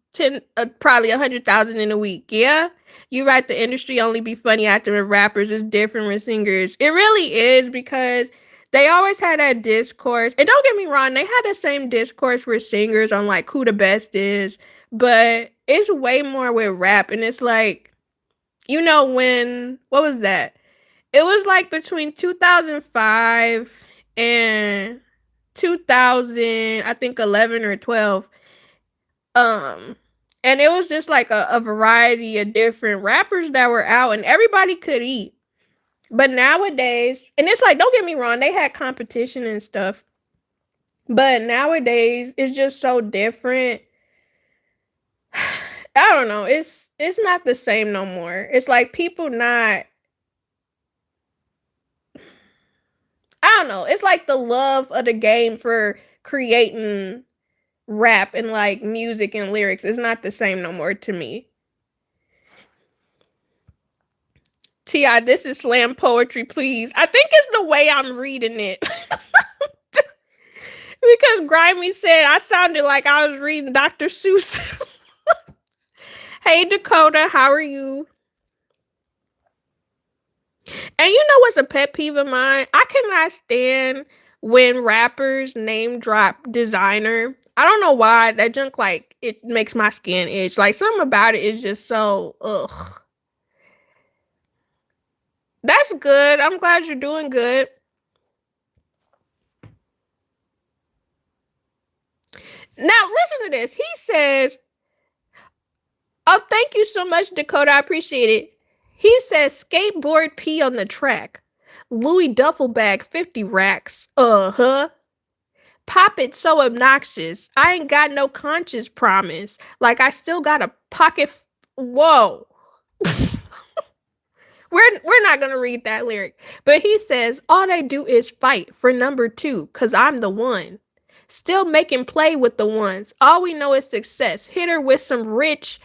probably 100,000 in a week. Yeah, you're right. The industry only be funny after with rappers is different with singers. It really is because they always had that discourse. And don't get me wrong, they had the same discourse with singers on like who the best is, but it's way more with rap. And it's like, what was that? It was like between 2005 and 2000, I think 11 or 12. And it was just like a variety of different rappers that were out and everybody could eat. But nowadays, and it's like, don't get me wrong, they had competition and stuff. But nowadays, it's just so different. I don't know. It's not the same no more. It's like people not. I don't know. It's like the love of the game for creating rap and like music and lyrics is not the same no more to me. T.I., this is slam poetry, please. I think it's the way I'm reading it. Because Grimy said I sounded like I was reading Dr. Seuss. Hey, Dakota, how are you? And you know what's a pet peeve of mine? I cannot stand when rappers name drop designer. I don't know why. That junk, like, it makes my skin itch. Like, something about it is just so, ugh. That's good. I'm glad you're doing good. Now, listen to this. He says, oh, thank you so much, Dakota. I appreciate it. He says, skateboard pee on the track. Louis duffel bag, 50 racks. Uh-huh. Pop it so obnoxious. I ain't got no conscience promise. Like, I still got a pocket. Whoa. We're not going to read that lyric. But he says, all they do is fight for number 2 because I'm the one. Still making play with the ones. All we know is success. Hit her with some rich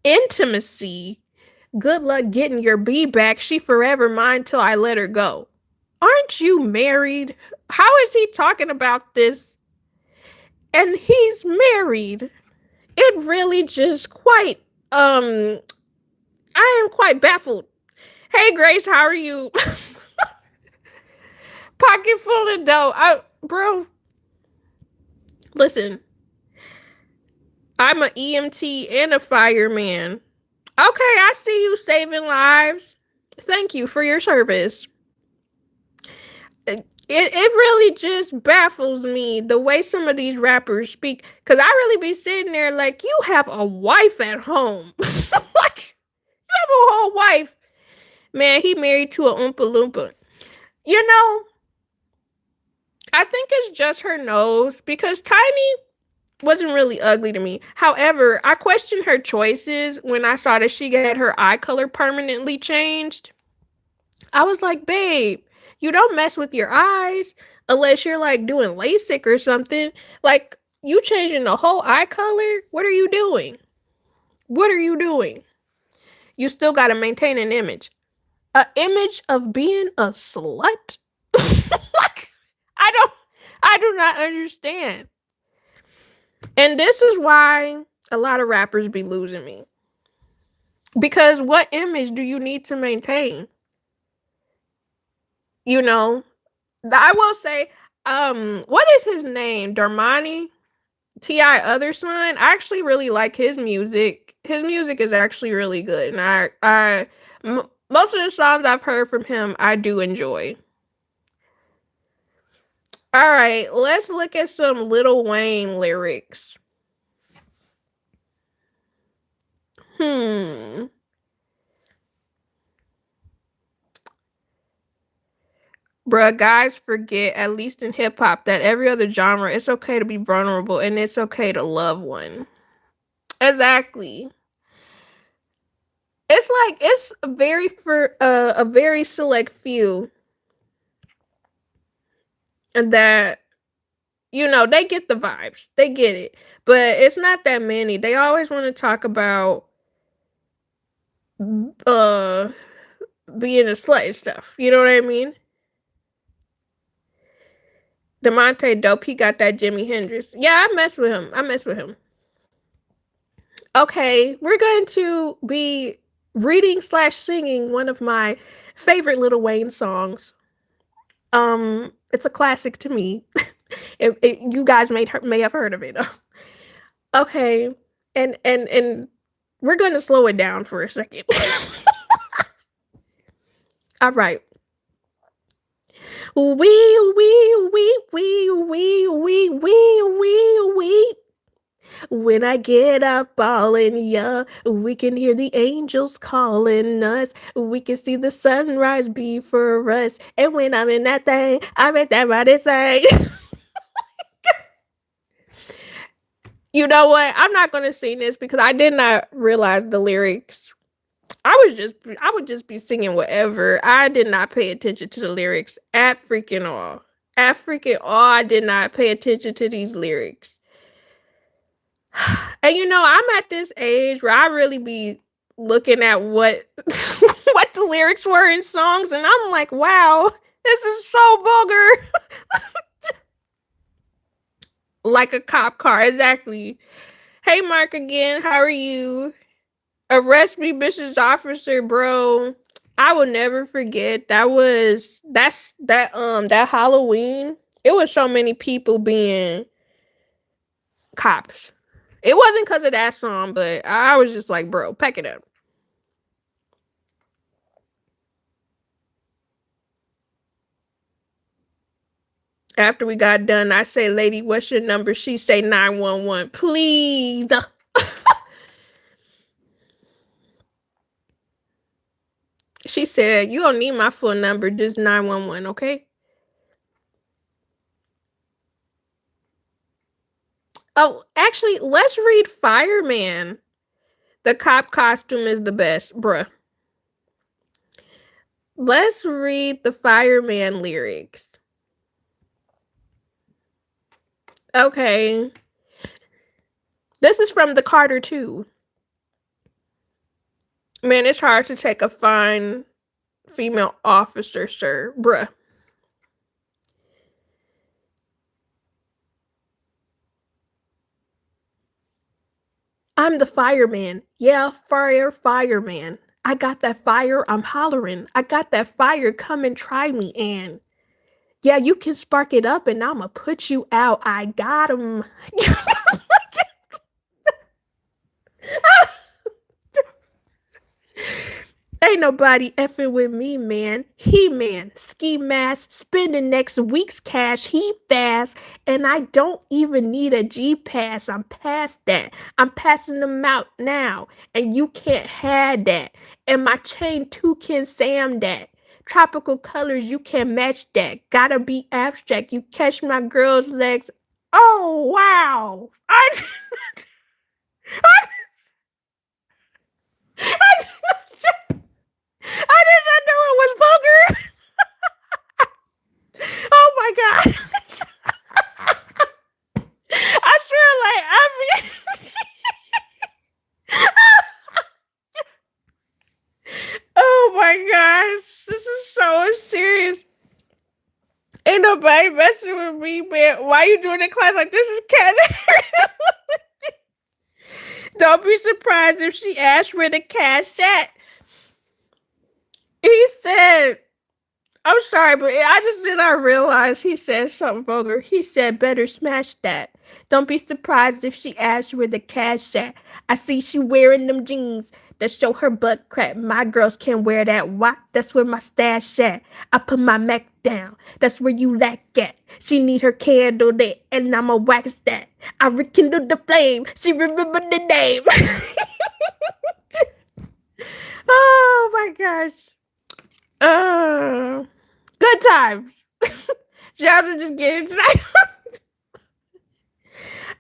intimacy. Good luck getting your bee back. She forever mine till I let her go. Aren't you married? How is he talking about this? And he's married. It really just quite, I am quite baffled. Hey, Grace, how are you? Pocket full of dough. Bro, listen, I'm an EMT and a fireman. Okay, I see you saving lives. Thank you for your service. It really just baffles me the way some of these rappers speak. Because I really be sitting there like, you have a wife at home. Like, you have a whole wife. Man, he married to a Oompa Loompa. You know, I think it's just her nose because Tiny wasn't really ugly to me. However, I questioned her choices when I saw that she had her eye color permanently changed. I was like, babe, you don't mess with your eyes unless you're like doing LASIK or something. Like, you changing the whole eye color? What are you doing? What are you doing? You still got to maintain an image. An image of being a slut? Like, I do not understand. And this is why a lot of rappers be losing me. Because what image do you need to maintain? You know, I will say, what is his name? Darmani? T.I. Other Son. I actually really like his music. His music is actually really good. And most of the songs I've heard from him, I do enjoy. All right, let's look at some Lil Wayne lyrics. Bruh, guys forget, at least in hip hop, that every other genre, it's okay to be vulnerable and it's okay to love one. Exactly. It's like it's very for a very select few that they get the vibes. They get it. But it's not that many. They always want to talk about uh being a slut and stuff. You know what I mean? DeMonte dope, he got that Jimi Hendrix. Yeah, I mess with him. I mess with him. Okay, we're going to be reading/singing one of my favorite Lil Wayne songs. It's a classic to me. You guys may have heard of it. Okay, and we're gonna slow it down for a second. All right. We. When I get up all in ya, we can hear the angels calling us. We can see the sunrise before us. And when I'm in that thing, I make that body say. You know what? I'm not gonna sing this because I did not realize the lyrics. I would just be singing whatever. I did not pay attention to the lyrics at freaking all. At freaking all, I did not pay attention to these lyrics. And I'm at this age where I really be looking at what what the lyrics were in songs, and I'm like, wow, this is so vulgar. Like a cop car, exactly. Hey, Mark again, how are you? Arrest me, Mrs. Officer, bro. I will never forget. That Halloween. It was so many people being cops. It wasn't because of that song, but I was just like, bro, pack it up. After we got done, I say, lady, what's your number? She say 911. Please. She said, you don't need my full number, just 911, okay? Oh, actually, let's read Fireman. The cop costume is the best, bruh. Let's read the Fireman lyrics. Okay. This is from the Carter 2. Man, it's hard to take a fine female officer, sir. Bruh. I'm the fireman. Yeah, fireman. I got that fire, I'm hollering. I got that fire, come and try me, and yeah, you can spark it up and I'ma put you out. I got him. Ain't nobody effing with me, man. He man, ski mask, spending next week's cash. He fast, and I don't even need a G pass. I'm past that. I'm passing them out now, and you can't have that. And my chain too can Sam that. Tropical colors, you can match that. Gotta be abstract. You catch my girl's legs. Oh wow! I did not know it was vulgar. Oh my god! I swear, like I mean, oh my gosh, this is so serious. Ain't nobody messing with me, man. Why you doing the class like this? Is cat? Don't be surprised if she asks where the cash at. He said, I'm sorry, but I just did not realize he said something vulgar. He said, better smash that. Don't be surprised if she asks where the cash at. I see she wearing them jeans that show her butt crack. My girls can't wear that. Why? That's where my stash at. I put my Mac down. That's where you lack at. She need her candle there, and I'ma wax that. I rekindle the flame. She remember the name. Oh my gosh. Good times. Jasmine just getting tonight.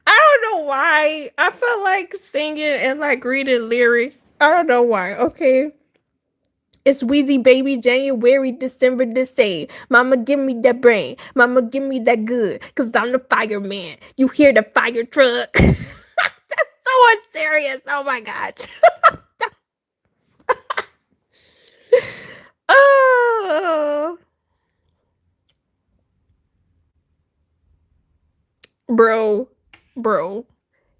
I don't know why. I felt like singing and like reading lyrics. I don't know why. Okay. It's Wheezy Baby January, December the same. Mama, give me that brain. Mama, give me that good. Cause I'm the fireman. You hear the fire truck. That's so unserious. Oh my god. Oh. Bro.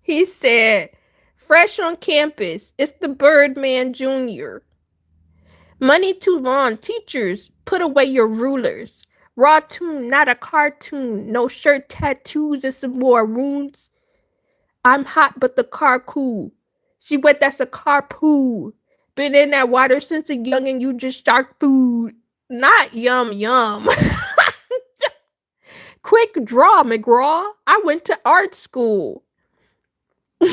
He said, fresh on campus, it's the Birdman Jr. Money too long, teachers, put away your rulers. Raw tune, not a cartoon. No shirt tattoos and some more wounds. I'm hot, but the car cool. She wet, that's a carpool. Been in that water since a young and you just start food. Not yum yum. Quick draw, McGraw. I went to art school. So,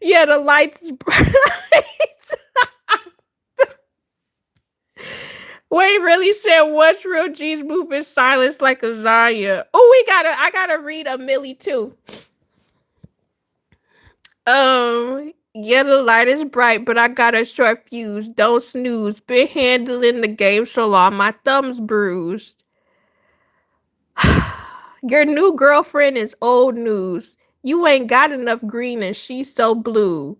yeah, the lights bright. Wayne really said, "What's real G's move in silence like a Zaya." Oh, I gotta read a Millie too. Yeah, the light is bright, but I got a short fuse. Don't snooze. Been handling the game so long, my thumb's bruised. Your new girlfriend is old news. You ain't got enough green and she's so blue.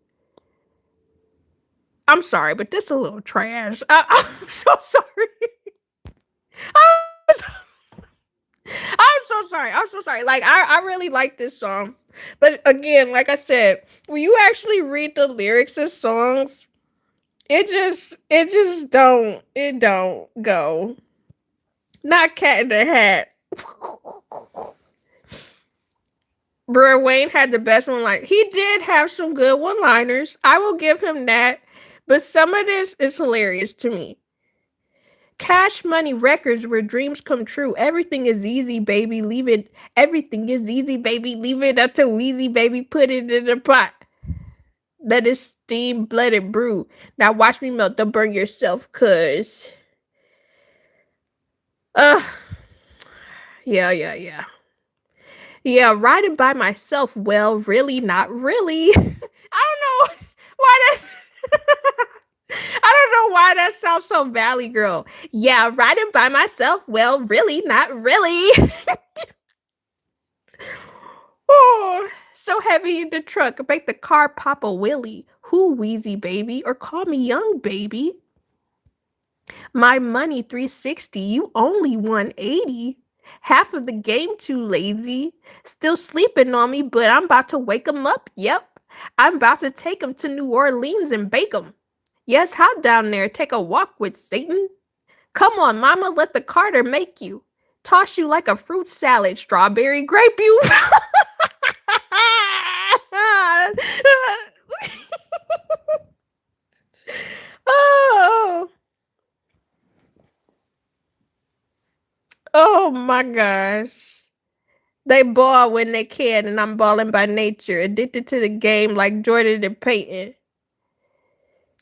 I'm sorry, but this is a little trash. I'm so sorry. I'm so, I'm so sorry. I'm so sorry. Like I really like this song. But again, like I said, when you actually read the lyrics of songs, it don't go. Not Cat in the Hat. Bro, Wayne had the best one. Like he did have some good one-liners. I will give him that. But some of this is hilarious to me. Cash Money Records, where dreams come true. Everything is easy, baby. Leave it. Everything is easy, baby. Leave it up to Wheezy, baby. Put it in the pot. Let it steam, let it brew. Now watch me melt. Don't burn yourself, cause. Uh, yeah. Yeah, riding by myself. Well, really, not really. I don't know why that's. I don't know why that sounds so Valley Girl. Yeah, riding by myself. Well, really, not really. Oh, so heavy in the trunk. Make the car pop a willy. Who wheezy baby? Or call me young baby. My money 360, you only 180. Half of the game too lazy. Still sleeping on me, but I'm about to wake 'em up. Yep. I'm about to take 'em to New Orleans and bake 'em. Yes, how down there? Take a walk with Satan? Come on, mama, let the Carter make you. Toss you like a fruit salad, strawberry grape you. Oh. Oh my gosh. They ball when they can, and I'm balling by nature. Addicted to the game like Jordan and Peyton.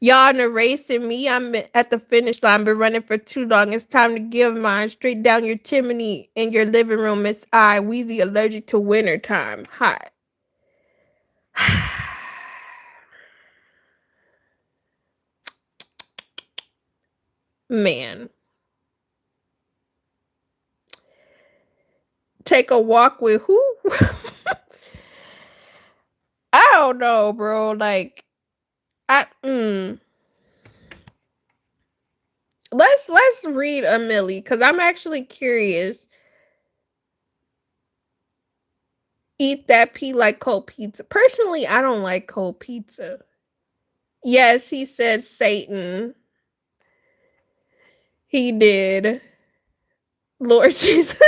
Y'all in the race and me, I'm at the finish line. Been running for too long. It's time to give mine straight down your chimney in your living room. Miss I, Wheezy allergic to winter time. Hot. Man. Take a walk with who? I don't know, bro. Like, let's read a Millie because I'm actually curious. Eat that pea like cold pizza. Personally, I don't like cold pizza. Yes, he said Satan. He did. Lord Jesus.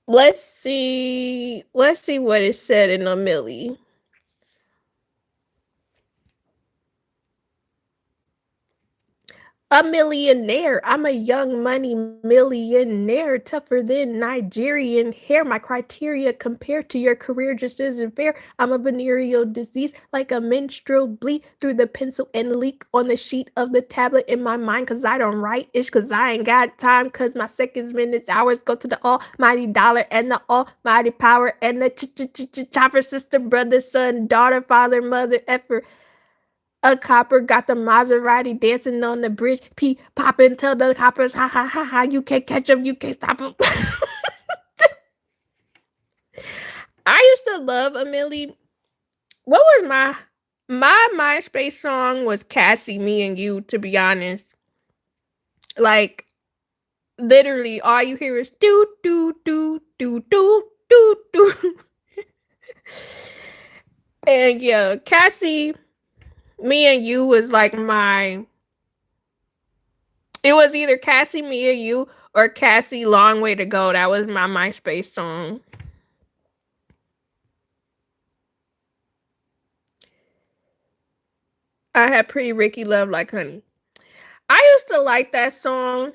Let's see. Let's see what it said in a Millie. A millionaire. I'm a young money millionaire, tougher than Nigerian hair. My criteria compared to your career just isn't fair. I'm a venereal disease, like a menstrual bleed through the pencil and leak on the sheet of the tablet in my mind. Cause I don't write ish, cause I ain't got time. Cause my seconds, minutes, hours go to the almighty dollar and the almighty power and the chopper, sister, brother, son, daughter, father, mother, effort. A copper got the Maserati dancing on the bridge, pee popping till the coppers, ha ha ha ha, you can't catch him, you can't stop him. I used to love Amelie. What was my MySpace song was Cassie, Me and You, to be honest. Like, literally, all you hear is do, do, do, do, do, do, do. And yeah, Cassie, Me and You was like it was either Cassie, Me and You or Cassie, Long Way to Go. That was my MySpace song. I had Pretty Ricky Love Like Honey. I used to like that song.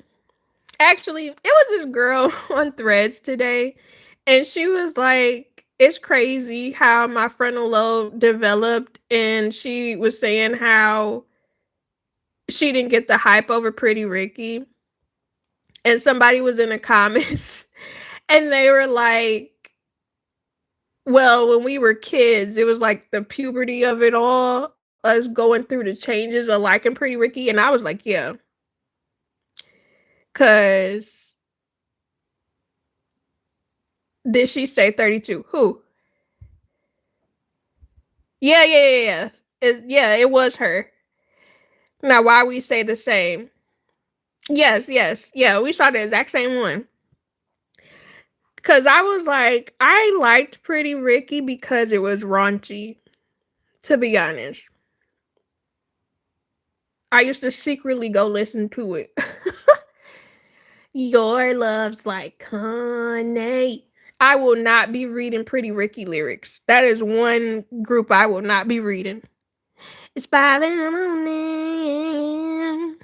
Actually, it was this girl on Threads today, and she was like, it's crazy how my frontal lobe developed, and she was saying how she didn't get the hype over Pretty Ricky. And somebody was in the comments and they were like, well, when we were kids, it was like the puberty of it all, us going through the changes of liking Pretty Ricky. And I was like, yeah. Cause did she say 32? Who? Yeah. It was her. Now, why we say the same? Yes. Yeah, we saw the exact same one. Cause I was like, I liked Pretty Ricky because it was raunchy, to be honest. I used to secretly go listen to it. Your love's like honey. I will not be reading Pretty Ricky lyrics. That is one group I will not be reading. It's 5 in the morning.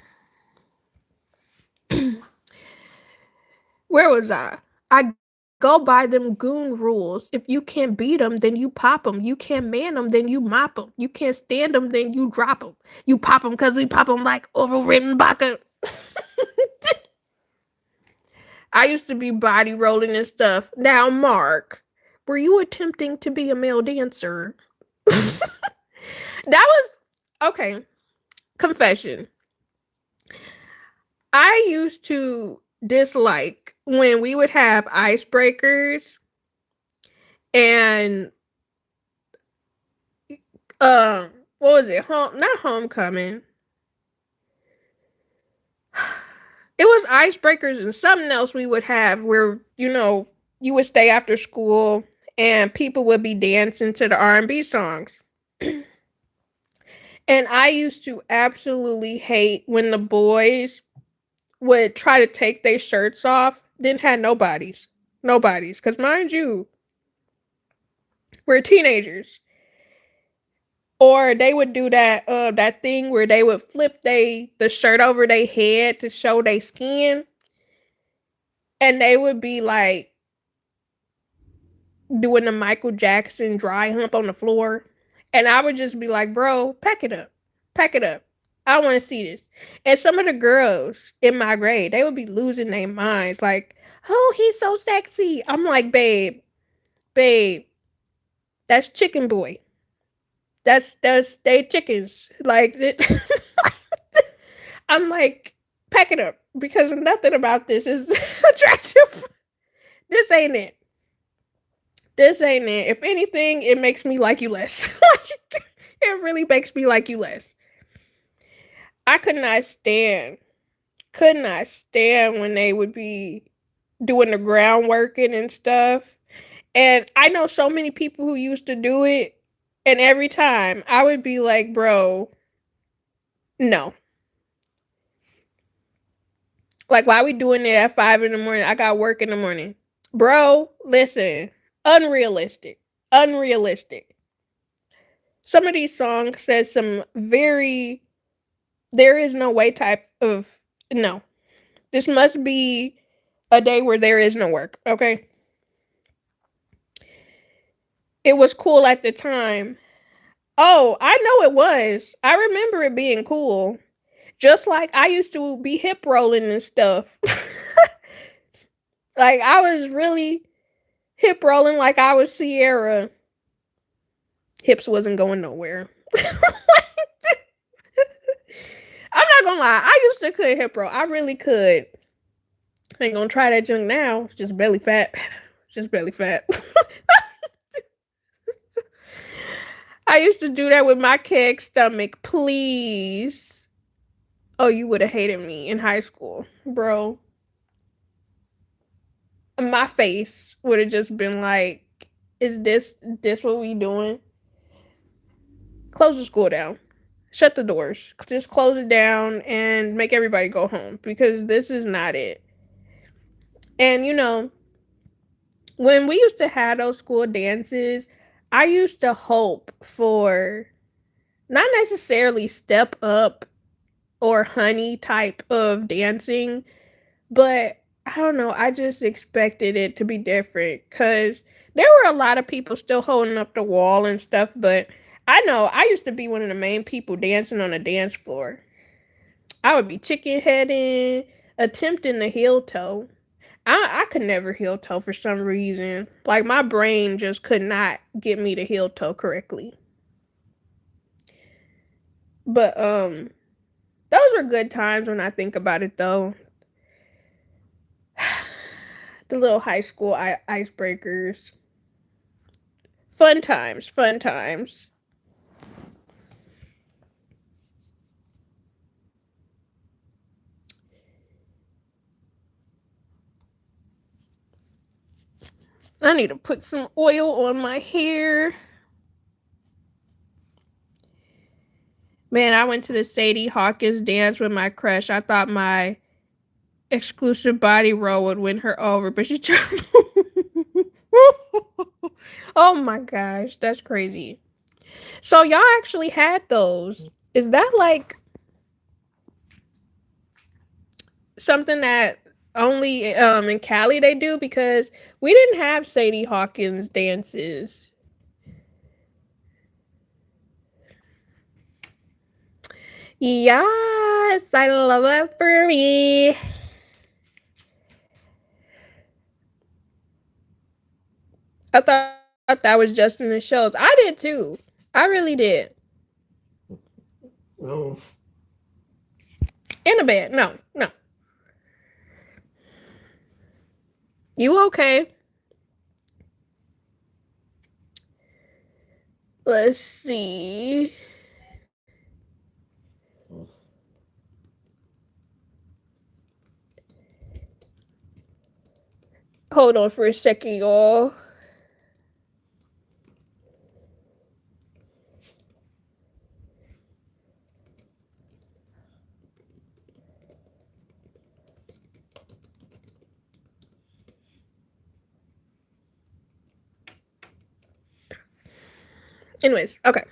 Where was I? I go by them goon rules. If you can't beat them, then you pop them. You can't man them, then you mop them. You can't stand them, then you drop them. You pop them because we pop them like overridden baka. I used to be body rolling and stuff. Now, Mark, were you attempting to be a male dancer? That was okay. confession. I used to dislike when we would have icebreakers and um what was it? Not homecoming. It was icebreakers and something else we would have where, you would stay after school and people would be dancing to the R&B songs. And I used to absolutely hate when the boys would try to take their shirts off, didn't have nobodies. Nobodies. Because mind you, we're teenagers. Or they would do that thing where they would flip the shirt over their head to show their skin. And they would be like doing the Michael Jackson dry hump on the floor. And I would just be like, bro, pack it up. Pack it up. I want to see this. And some of the girls in my grade, they would be losing their minds. Like, oh, he's so sexy. I'm like, babe, that's chicken boy. That's they chickens. Like, I'm like, pack it up because nothing about this is attractive. This ain't it. This ain't it. If anything, it makes me like you less. It really makes me like you less. I could not stand when they would be doing the groundwork and stuff. And I know so many people who used to do it. And every time I would be like, bro, no. Like, why are we doing it at 5 in the morning? I got work in the morning. Bro, listen. Unrealistic. Unrealistic. Some of these songs says some very there is no way type of no. This must be a day where there is no work, okay? It was cool at the time. Oh, I know it was. I remember it being cool. Just like I used to be hip rolling and stuff. Like I was really hip rolling like I was Sierra. Hips wasn't going nowhere. I'm not gonna lie. I used to could hip roll. I really could. I ain't gonna try that junk now. It's just belly fat. Just belly fat. I used to do that with my keg stomach. Please. Oh, you would have hated me in high school, bro. My face would have just been like, "Is this what we doing?" Close the school down. Shut the doors. Just close it down and make everybody go home because this is not it. And when we used to have those school dances, I used to hope for not necessarily step up or honey type of dancing, but I don't know, I just expected it to be different because there were a lot of people still holding up the wall and stuff, but I know I used to be one of the main people dancing on the dance floor. I would be chicken heading, attempting the heel toe. I could never heel toe for some reason. Like my brain just could not get me to heel toe correctly. But those were good times when I think about it though. The little high school icebreakers. Fun times, fun times. I need to put some oil on my hair. Man, I went to the Sadie Hawkins dance with my crush. I thought my exclusive body roll would win her over, but she turned. Oh my gosh, that's crazy. So y'all actually had those. Is that like something that only in Cali they do? Because we didn't have Sadie Hawkins dances. Yes, I love that for me. I thought that was just in the shows. I did too. I really did. Oh. In the bed. No, no. You okay? Let's see. Hold on for a second, y'all. Anyways, okay.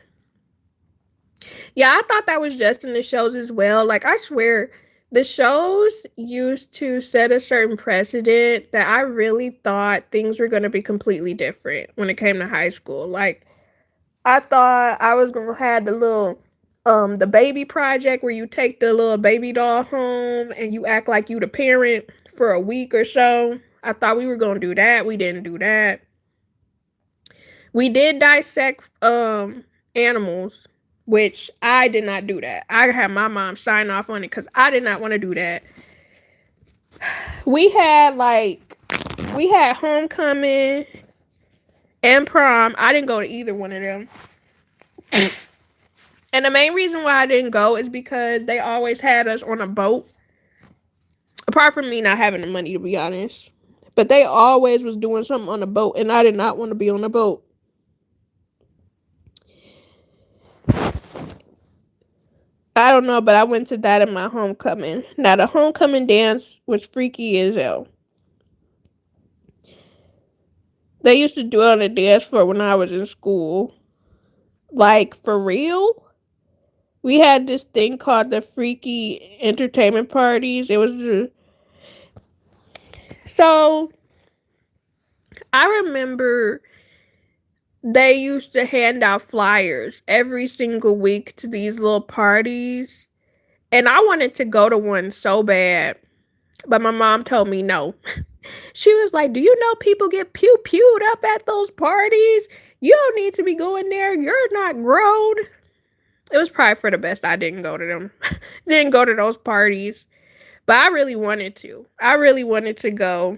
Yeah, I thought that was just in the shows as well. Like, I swear, the shows used to set a certain precedent that I really thought things were going to be completely different when it came to high school. Like, I thought I was going to have the little, the baby project where you take the little baby doll home and you act like you the parent for a week or so. I thought we were going to do that. We didn't do that. We did dissect animals, which I did not do that. I had my mom sign off on it because I did not want to do that. We had homecoming and prom. I didn't go to either one of them. And the main reason why I didn't go is because they always had us on a boat. Apart from me not having the money, to be honest. But they always was doing something on a boat, and I did not want to be on a boat. I don't know, but I went to that in my homecoming. Now, the homecoming dance was freaky as hell. They used to do it on the dance floor when I was in school. Like, for real? We had this thing called the freaky entertainment parties. It was... So, I remember they used to hand out flyers every single week to these little parties. And I wanted to go to one so bad. But my mom told me no. She was like, do you know people get pew-pewed up at those parties? You don't need to be going there. You're not grown. It was probably for the best I didn't go to them. Didn't go to those parties. But I really wanted to. I really wanted to go.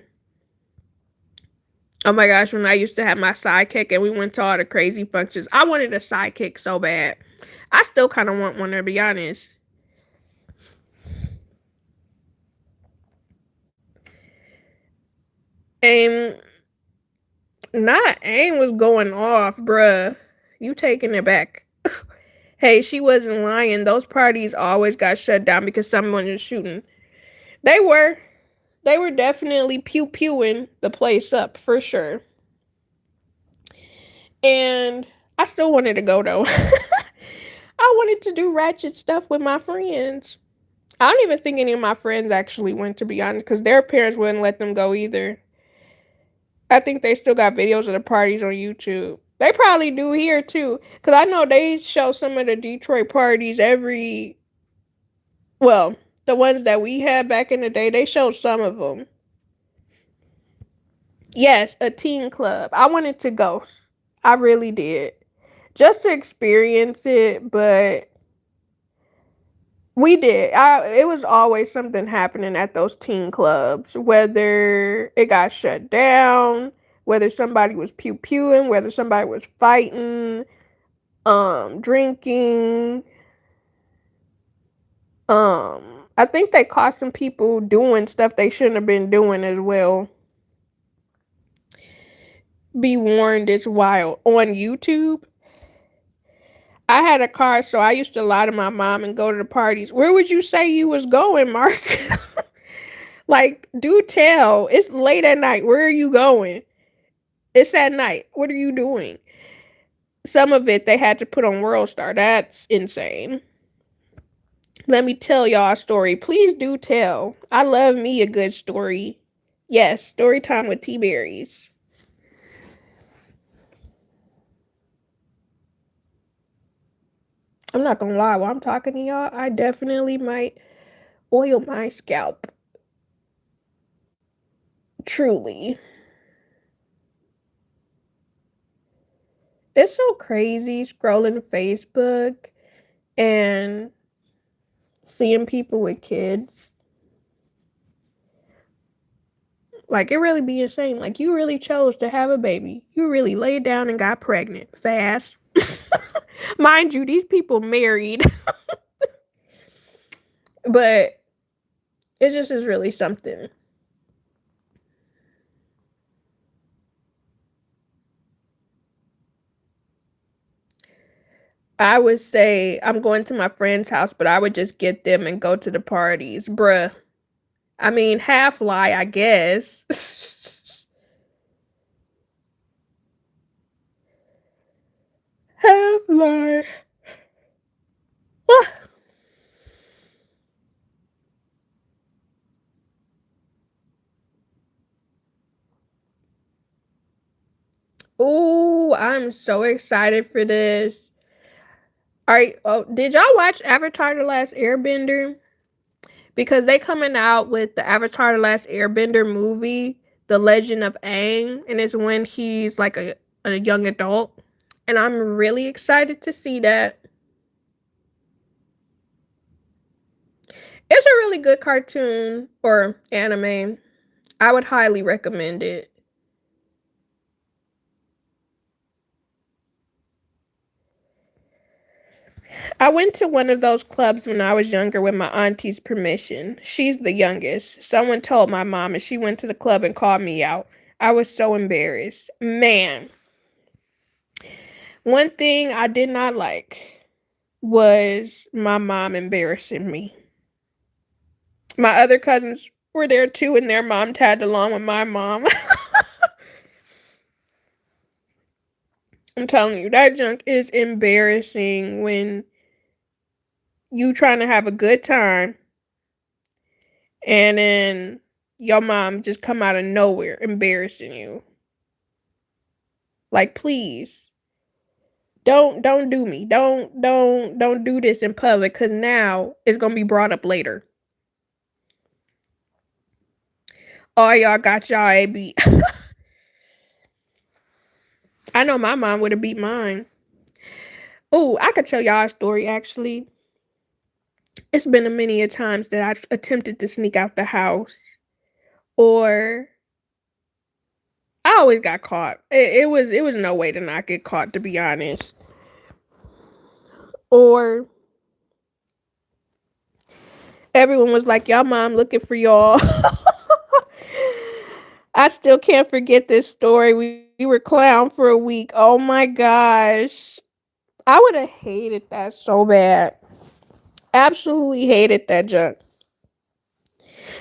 Oh my gosh, when I used to have my sidekick and we went to all the crazy functions. I wanted a sidekick so bad. I still kind of want one, to be honest. And not AIM was going off, bruh. You taking it back. Hey, she wasn't lying. Those parties always got shut down because someone was shooting. They were. They were definitely pew-pewing the place up, for sure. And I still wanted to go, though. I wanted to do ratchet stuff with my friends. I don't even think any of my friends actually went, to be honest, because their parents wouldn't let them go either. I think they still got videos of the parties on YouTube. They probably do here too, because I know they show some of the Detroit parties every. Well, the ones that we had back in the day, they showed some of them. Yes, a teen club. I wanted to go. I really did. Just to experience it, but we did. It was always something happening at those teen clubs, whether it got shut down, whether somebody was pew-pewing, whether somebody was fighting, drinking. I think they caught some people doing stuff they shouldn't have been doing as well. Be warned, it's wild. On YouTube, I had a car, so I used to lie to my mom and go to the parties. Where would you say you was going, Mark? Like, do tell. It's late at night. Where are you going? It's at night. What are you doing? Some of it they had to put on World Star. That's insane. Let me tell y'all a story. Please do tell. I love me a good story. Yes, story time with T Berries. I'm not gonna lie, while I'm talking to y'all, I definitely might oil my scalp. Truly. It's so crazy scrolling Facebook and seeing people with kids, like, it really be insane. Like, you really chose to have a baby. You really laid down and got pregnant fast. Mind you, these people married. But it just is really something. I would say I'm going to my friend's house, but I would just get them and go to the parties. Bruh. I mean, half lie, I guess. Half lie. Ooh, I'm so excited for this. Alright, oh, did y'all watch Avatar The Last Airbender? Because they coming out with the Avatar The Last Airbender movie, The Legend of Aang, and it's when he's like a young adult. And I'm really excited to see that. It's a really good cartoon or anime. I would highly recommend it. I went to one of those clubs when I was younger with my auntie's permission. She's the youngest. Someone told my mom and she went to the club and called me out. I was so embarrassed. Man, one thing I did not like was my mom embarrassing me. My other cousins were there too, and their mom tagged along with my mom. I'm telling you, that junk is embarrassing when you trying to have a good time and then your mom just come out of nowhere embarrassing you. Like, please. Don't do me. Don't do this in public cuz now it's going to be brought up later. Oh, y'all got y'all a beat. I know my mom would have beat mine. Oh, I could tell y'all a story actually. It's been a many a times that I've attempted to sneak out the house, or I always got caught. It was no way to not get caught, to be honest. Or everyone was like, "Y'all mom looking for y'all." I still can't forget this story. We were clown for a week. Oh my gosh. I would have hated that so bad. Absolutely hated that junk.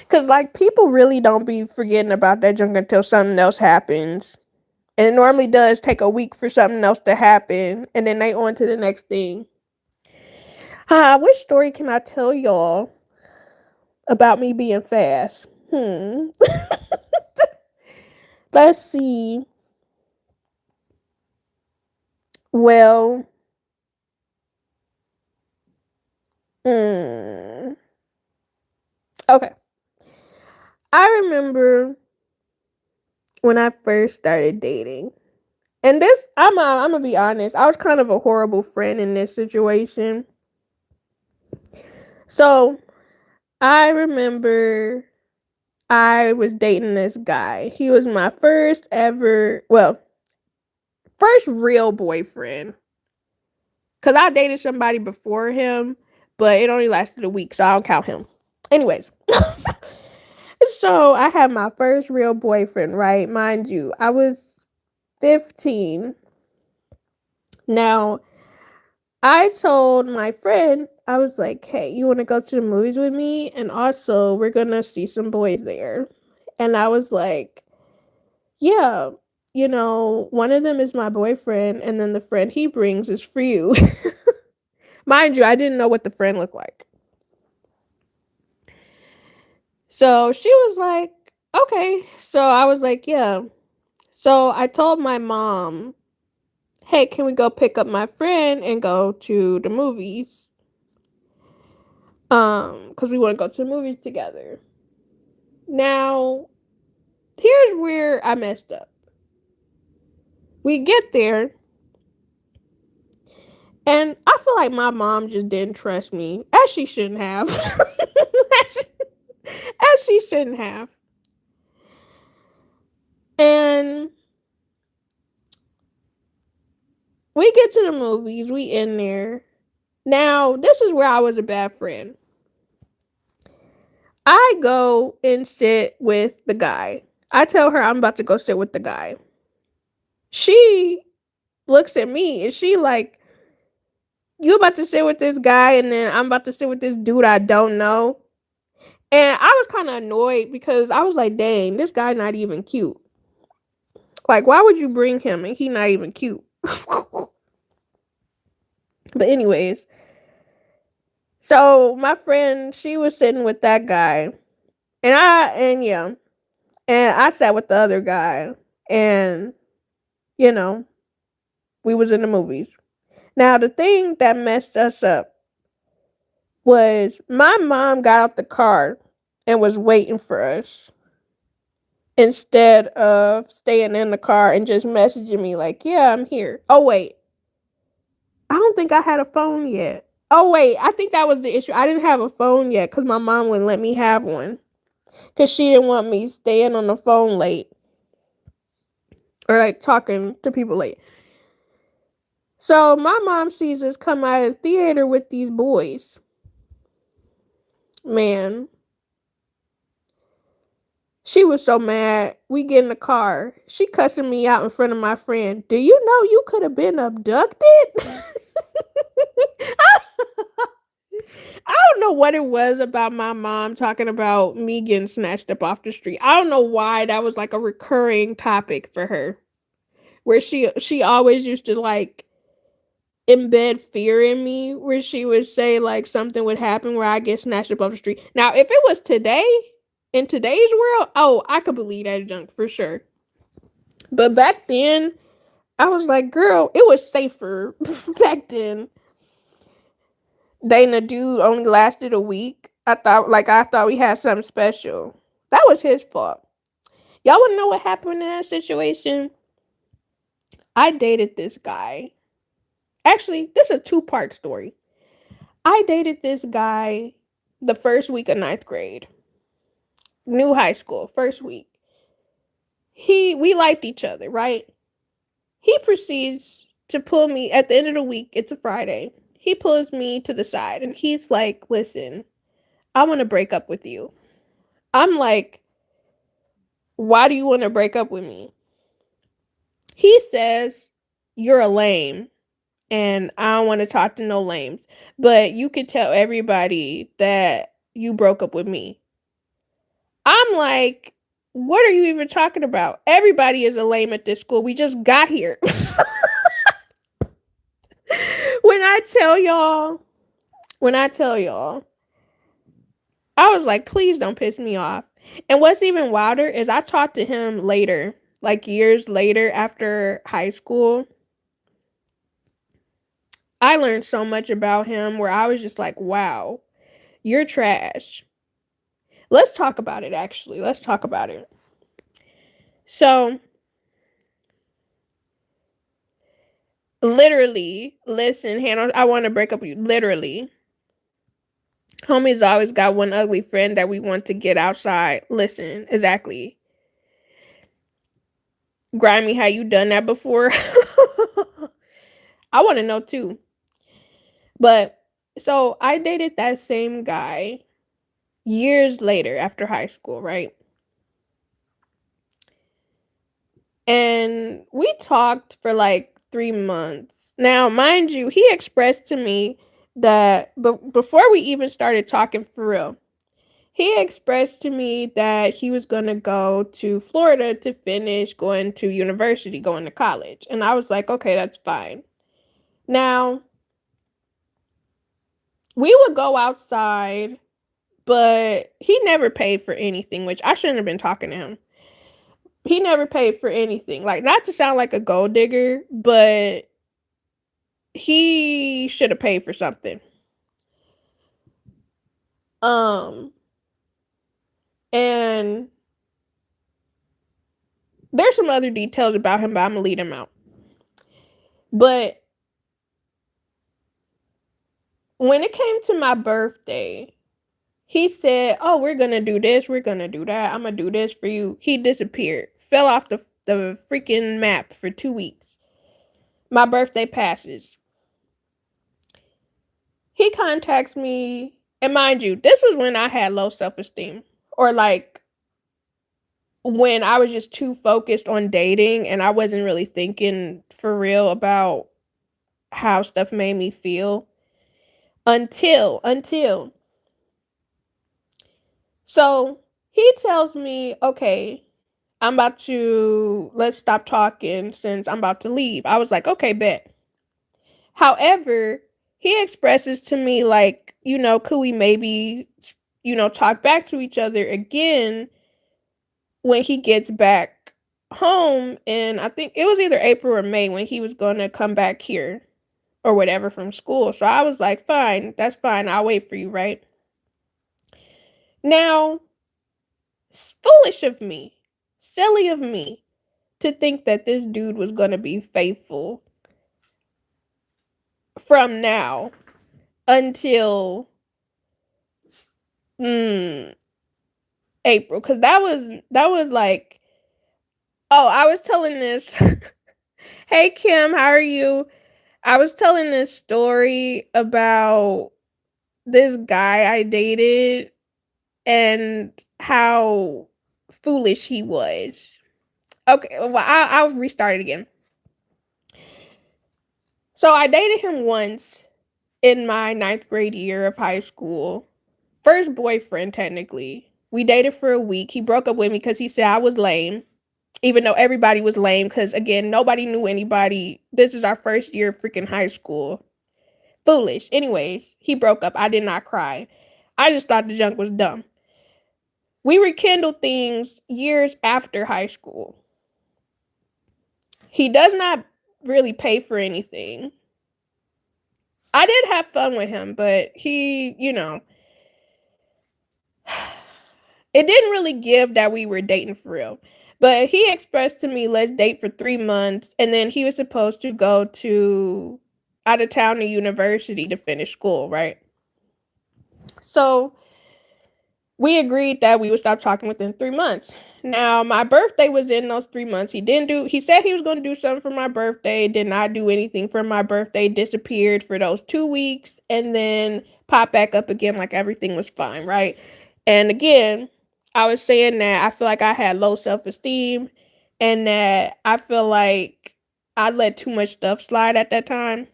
Cause like people really don't be forgetting about that junk until something else happens. And it normally does take a week for something else to happen. And then they on to the next thing. Which story can I tell y'all about me being fast? Let's see. Well, hmm. Okay. I remember when I first started dating. And this, I'm gonna be honest, I was kind of a horrible friend in this situation. So I remember I was dating this guy. He was my first ever, well, first real boyfriend. Cause I dated somebody before him, but it only lasted a week, so I don't count him. Anyways, so I had my first real boyfriend, right? Mind you, I was 15. Now, I told my friend, I was like, hey, you want to go to the movies with me? And also, we're going to see some boys there. And I was like, yeah, one of them is my boyfriend, and then the friend he brings is for you. Mind you, I didn't know what the friend looked like. So she was like, okay. So I was like, yeah. So I told my mom, hey, can we go pick up my friend and go to the movies? Because we want to go to the movies together. Now, here's where I messed up. We get there, And I feel like my mom just didn't trust me, as she shouldn't have. As she shouldn't have. And we get to the movies, we in there. Now, this is where I was a bad friend. I go and sit with the guy. I tell her I'm about to go sit with the guy. She looks at me and she like, you about to sit with this guy and then I'm about to sit with this dude I don't know. And I was kind of annoyed because I was like, dang, this guy not even cute. Like, why would you bring him and he not even cute? But anyways, so my friend, she was sitting with that guy. And I sat with the other guy. And, you know, we was in the movies. Now, the thing that messed us up was my mom got out the car and was waiting for us instead of staying in the car and just messaging me like, yeah, I'm here. Oh, wait. I don't think I had a phone yet. Oh, wait. I think that was the issue. I didn't have a phone yet because my mom wouldn't let me have one because she didn't want me staying on the phone late or like talking to people late. So my mom sees us come out of the theater with these boys. Man, she was so mad. We get in the car. She cussing me out in front of my friend. Do you know you could have been abducted? I don't know what it was about my mom talking about me getting snatched up off the street. I don't know why that was like a recurring topic for her. Where she always used to like embed fear in me, where she would say like something would happen where I get snatched up off the street. Now, if it was today, in today's world, oh, I could believe that junk for sure. But back then, I was like, girl, it was safer back then. Dating a dude only lasted a week. I thought we had something special. That was his fault. Y'all wanna know what happened in that situation? I dated this guy. Actually, this is a two-part story. I dated this guy the first week of ninth grade. New high school, first week. We liked each other, right? He proceeds to pull me at the end of the week. It's a Friday. He pulls me to the side and he's like, listen, I want to break up with you. I'm like, why do you want to break up with me? He says, you're a lame and I don't want to talk to no lames. But you could tell everybody that you broke up with me. I'm like, what are you even talking about? Everybody is a lame at this school. We just got here. when I tell y'all, I was like, please don't piss me off. And what's even wilder is I talked to him later, like years later after high school. I learned so much about him where I was just like, wow, you're trash. Let's talk about it, actually. Let's talk about it. So, literally, listen, Hannah, I want to break up with you. Literally. Homie's always got one ugly friend that we want to get outside. Listen, exactly. Grimy, how you done that before? I want to know too. But so I dated that same guy years later after high school, right? And we talked for like 3 months. Now, mind you, he expressed to me that before we even started talking for real, he expressed to me that he was going to go to Florida to finish going to university, going to college. And I was like, okay, that's fine. Now, we would go outside, but he never paid for anything, which I shouldn't have been talking to him. He never paid for anything. Like, not to sound like a gold digger, but he should have paid for something. And there's some other details about him, but I'm gonna leave him out. But when it came to my birthday, he said, "Oh, we're gonna do this, we're gonna do that, I'm gonna do this for you." He disappeared, fell off the freaking map for 2 weeks. My birthday passes. He contacts me, and mind you, this was when I had low self-esteem, or like when I was just too focused on dating and I wasn't really thinking for real about how stuff made me feel until so he tells me, "Okay, let's stop talking since I'm about to leave." I was like, "Okay, bet." However, he expresses to me like, could we maybe, talk back to each other again when he gets back home? And I think it was either April or May when he was going to come back here or whatever from school. So I was like, fine, that's fine. I'll wait for you, right? Now, it's foolish of me, silly of me to think that this dude was going to be faithful from now until April, because that was like, oh, I was telling this. Hey Kim, how are you? I was telling this story about this guy I dated and how foolish he was. Okay, well, I'll restart it again. So I dated him once in my 9th grade year of high school. First boyfriend, technically. We dated for a week. He broke up with me because he said I was lame, even though everybody was lame because, again, nobody knew anybody. This is our first year of freaking high school. Foolish. Anyways, he broke up. I did not cry. I just thought the junk was dumb. We rekindled things years after high school. He does not really pay for anything. I did have fun with him, but he, it didn't really give that we were dating for real. But he expressed to me, let's date for 3 months. And then he was supposed to go to out of town to university to finish school, right? So we agreed that we would stop talking within 3 months. Now, my birthday was in those 3 months. He said he was going to do something for my birthday, did not do anything for my birthday, disappeared for those 2 weeks, and then popped back up again like everything was fine, right? And again, I was saying that I feel like I had low self-esteem and that I feel like I let too much stuff slide at that time.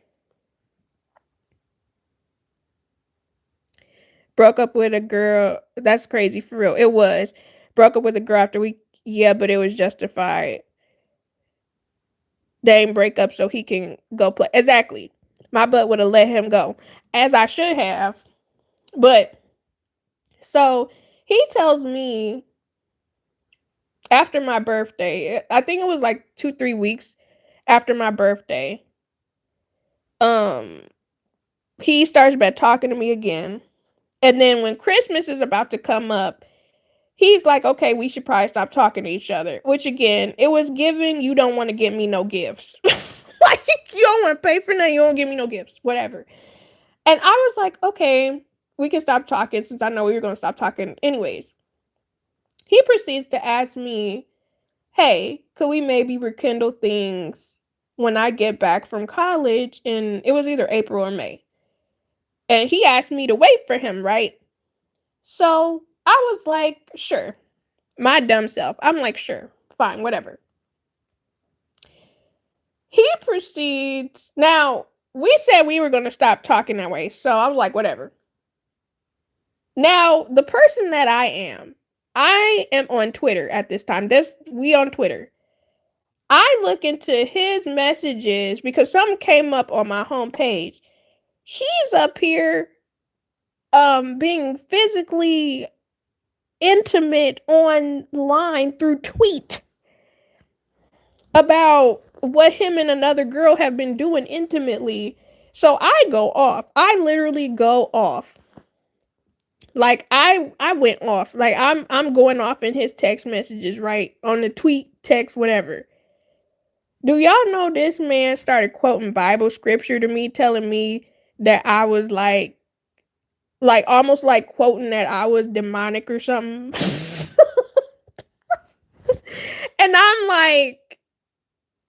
Broke up with a girl. That's crazy for real. It was. Broke up with a girl after yeah, but it was justified. They didn't break up so he can go play. Exactly. My butt would have let him go, as I should have. But so he tells me after my birthday, I think it was like 2-3 weeks after my birthday, he starts back talking to me again. And then when Christmas is about to come up, he's like, okay, we should probably stop talking to each other. Which again, it was given, you don't want to get me no gifts. Like, you don't want to pay for nothing, you don't give me no gifts, whatever. And I was like, okay, we can stop talking since I know we were going to stop talking anyways. He proceeds to ask me, hey, could we maybe rekindle things when I get back from college? And it was either April or May. And he asked me to wait for him, right? So I was like, sure. My dumb self. I'm like, sure, fine, whatever. He proceeds. Now, we said we were going to stop talking that way. So I was like, whatever. Now, the person that I am on Twitter at this time. We on Twitter. I look into his messages because something came up on my homepage. He's up here being physically intimate online through tweet about what him and another girl have been doing intimately. So I go off. I literally go off. Like I went off. Like I'm going off in his text messages, right? On the tweet, text, whatever. Do y'all know this man started quoting Bible scripture to me, telling me that I was like like almost like quoting that I was demonic or something. And I'm like,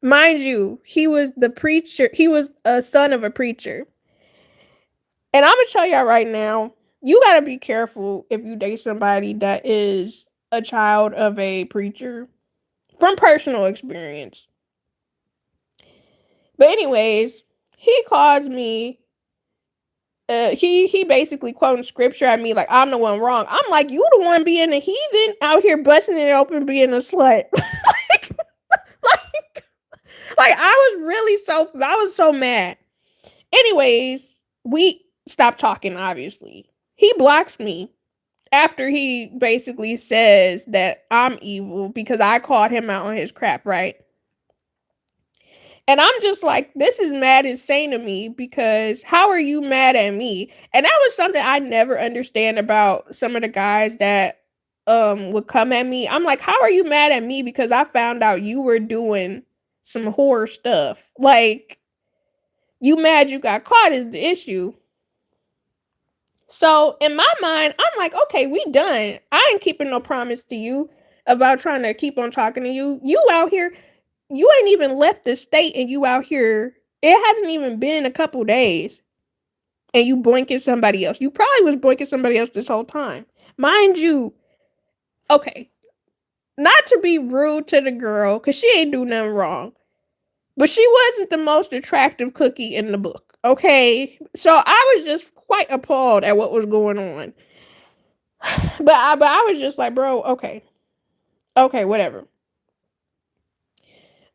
mind you, he was the preacher. He was a son of a preacher. And I'm gonna tell y'all right now, you gotta be careful if you date somebody that is a child of a preacher, from personal experience. But anyways, he calls me. He basically quoting scripture at me like I'm the one wrong. I'm like, you the one being a heathen out here busting it open, being a slut. like, like, like I was so mad. Anyways, we stopped talking. Obviously, he blocks me after he basically says that I'm evil because I called him out on his crap, right? And I'm just like, this is mad insane to me because how are you mad at me? And that was something I never understand about some of the guys that would come at me. I'm like, how are you mad at me because I found out you were doing some horror stuff? Like, you mad you got caught is the issue. So in my mind, I'm like, okay, we done. I ain't keeping no promise to you about trying to keep on talking to you. You out here, you ain't even left the state and you out here. It hasn't even been a couple days. And you boinking somebody else. You probably was boinking somebody else this whole time. Mind you, okay, not to be rude to the girl, because she ain't do nothing wrong. But she wasn't the most attractive cookie in the book. Okay. So I was just quite appalled at what was going on. But I was just like, bro, okay. Okay, whatever.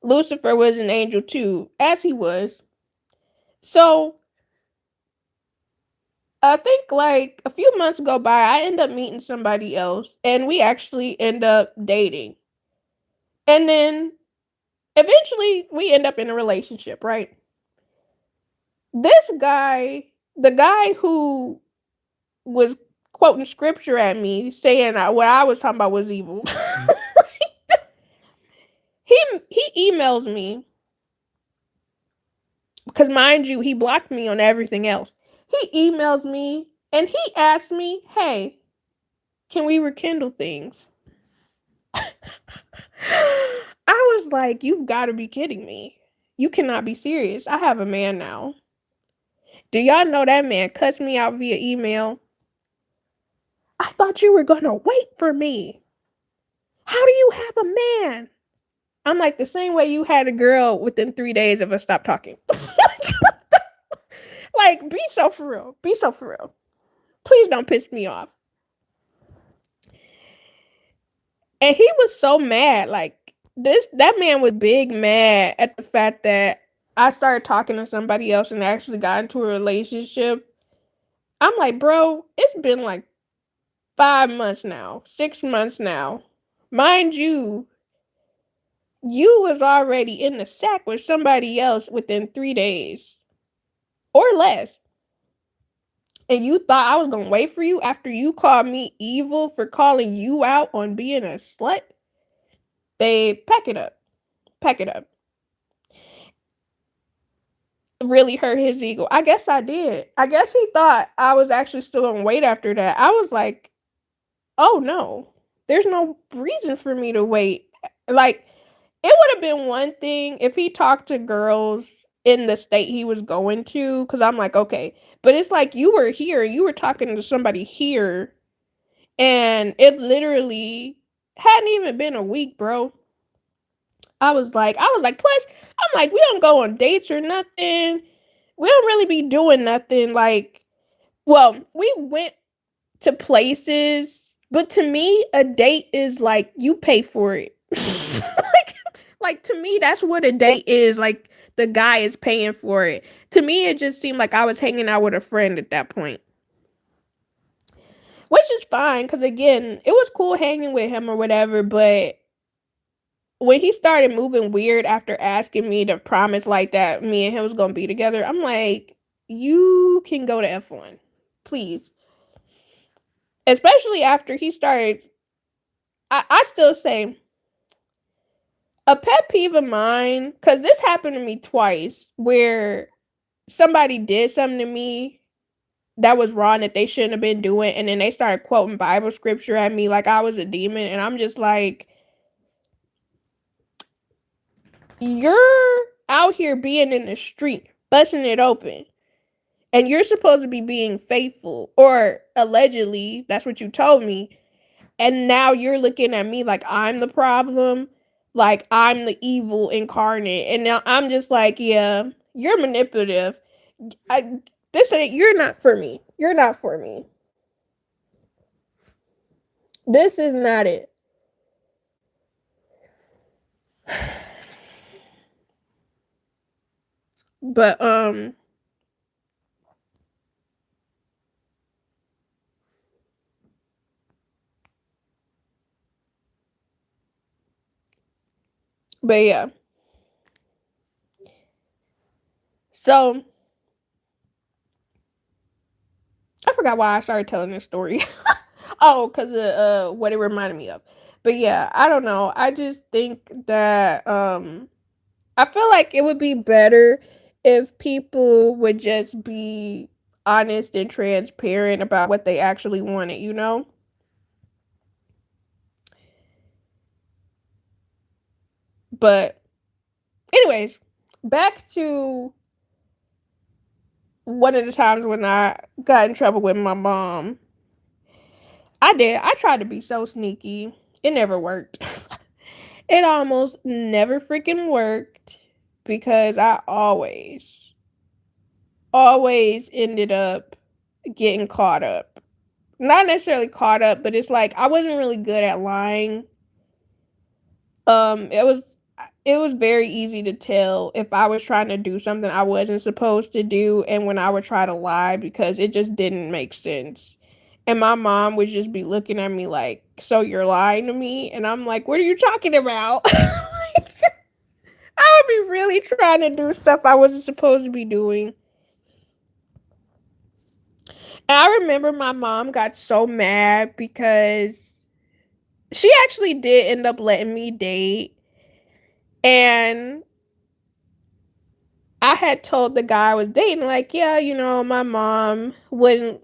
Lucifer was an angel too, as he was. So I think like a few months go by, I end up meeting somebody else, and we actually end up dating. And then eventually we end up in a relationship, right? This guy, the guy who was quoting scripture at me, saying what I was talking about was evil. he emails me because, mind you, he blocked me on everything else. He emails me and he asked me, "Hey, can we rekindle things?" I was like, "You've got to be kidding me! You cannot be serious. I have a man now. Do y'all know that man cussed me out via email? I thought you were gonna wait for me. How do you have a man?" I'm like, the same way you had a girl within 3 days of us stop talking. Like, be so for real. Be so for real. Please don't piss me off. And he was so mad. Like, that man was big mad at the fact that I started talking to somebody else and actually got into a relationship. I'm like, bro, it's been like 5 months now, 6 months now. Mind you, you was already in the sack with somebody else within 3 days or less. And you thought I was gonna wait for you after you called me evil for calling you out on being a slut? Babe, pack it up. Pack it up. Really hurt his ego. I guess I did. I guess he thought I was actually still on wait after that. I was like, oh no, there's no reason for me to wait. Like, it would have been one thing if he talked to girls in the state he was going to, because I'm like, okay. But it's like you were here, you were talking to somebody here, and it literally hadn't even been a week, bro. Plus, I'm like, we don't go on dates or nothing. We don't really be doing nothing. Like, well, we went to places, but to me, a date is like you pay for it. like to me, that's what a date is. Like the guy is paying for it. To me, it just seemed like I was hanging out with a friend at that point. Which is fine, because again, it was cool hanging with him or whatever, but when he started moving weird after asking me to promise like that me and him was gonna be together, I'm like, you can go to F1. Please. Especially after he started, I still say a pet peeve of mine, because this happened to me twice, where somebody did something to me that was wrong that they shouldn't have been doing, and then they started quoting Bible scripture at me like I was a demon, and I'm just like, you're out here being in the street, busting it open, and you're supposed to be being faithful, or allegedly, that's what you told me, and now you're looking at me like I'm the problem, like I'm the evil incarnate, and now I'm just like, yeah, you're manipulative. You're not for me. You're not for me. This is not it. But yeah. So I forgot why I started telling this story. Oh, because of what it reminded me of. But yeah, I don't know. I just think that I feel like it would be better if people would just be honest and transparent about what they actually wanted, you know? But anyways, back to one of the times when I got in trouble with my mom. I tried to be so sneaky. It never worked. It almost never freaking worked because I always ended up getting caught up. Not necessarily caught up, but it's like I wasn't really good at lying. Um, it was it was very easy to tell if I was trying to do something I wasn't supposed to do, and when I would try to lie because it just didn't make sense. And my mom would just be looking at me like, "So you're lying to me?" And I'm like, "What are you talking about?" Like, I would be really trying to do stuff I wasn't supposed to be doing. And I remember my mom got so mad because she actually did end up letting me date. And I had told the guy I was dating, like, yeah, my mom wouldn't,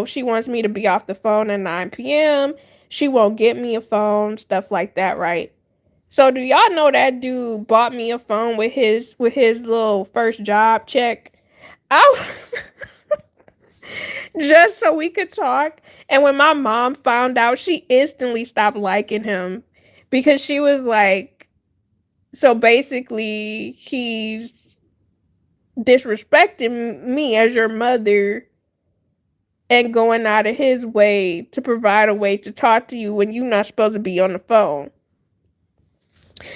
she wants me to be off the phone at 9 p.m. She won't get me a phone, stuff like that, right? So do y'all know that dude bought me a phone with his little first job check? I just so we could talk. And when my mom found out, she instantly stopped liking him because she was like, so basically he's disrespecting me as your mother and going out of his way to provide a way to talk to you when you're not supposed to be on the phone.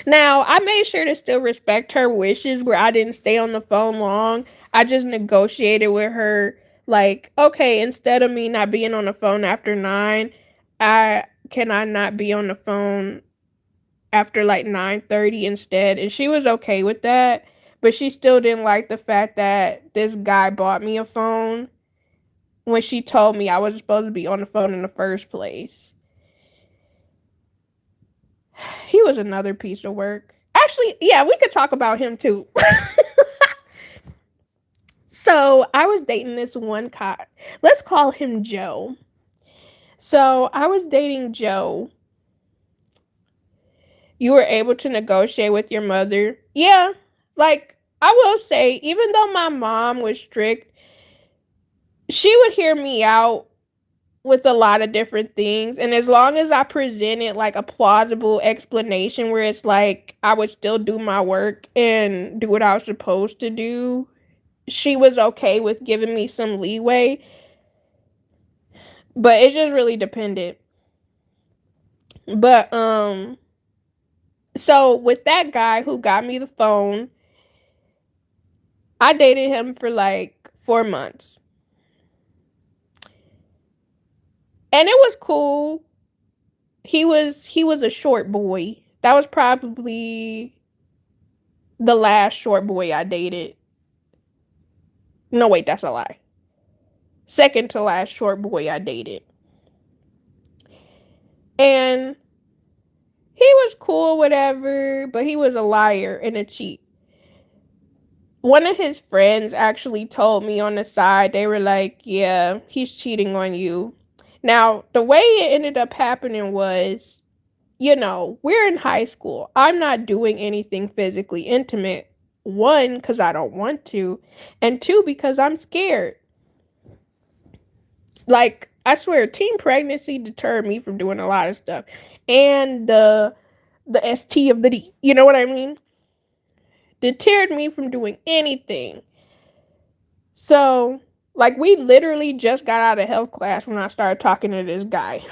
Now, I made sure to still respect her wishes where I didn't stay on the phone long. I just negotiated with her, like, okay, instead of me not being on the phone after 9, I not be on the phone after like 9:30 instead, and she was okay with that, but she still didn't like the fact that this guy bought me a phone when she told me I was supposed to be on the phone in the first place. He was another piece of work. Actually, yeah, we could talk about him too. So I was dating this one guy. Let's call him Joe. So I was dating Joe. You were able to negotiate with your mother. Yeah, like I will say, even though my mom was strict, she would hear me out with a lot of different things. And as long as I presented like a plausible explanation where it's like I would still do my work and do what I was supposed to do, she was okay with giving me some leeway. But it just really depended. But so with that guy who got me the phone, I dated him for like 4 months. And it was cool. He was a short boy. That was probably the last short boy I dated. No, wait, that's a lie. Second to last short boy I dated. And he was cool, whatever, but he was a liar and a cheat. one of his friends actually told me on the side, they were like, yeah, he's cheating on you. Now, the way it ended up happening was, we're in high school. I'm not doing anything physically intimate. One, because I don't want to, and two, because I'm scared. Like, I swear, teen pregnancy deterred me from doing a lot of stuff. And the ST of the D, you know what I mean? Deterred me from doing anything. So, like, we literally just got out of health class when I started talking to this guy.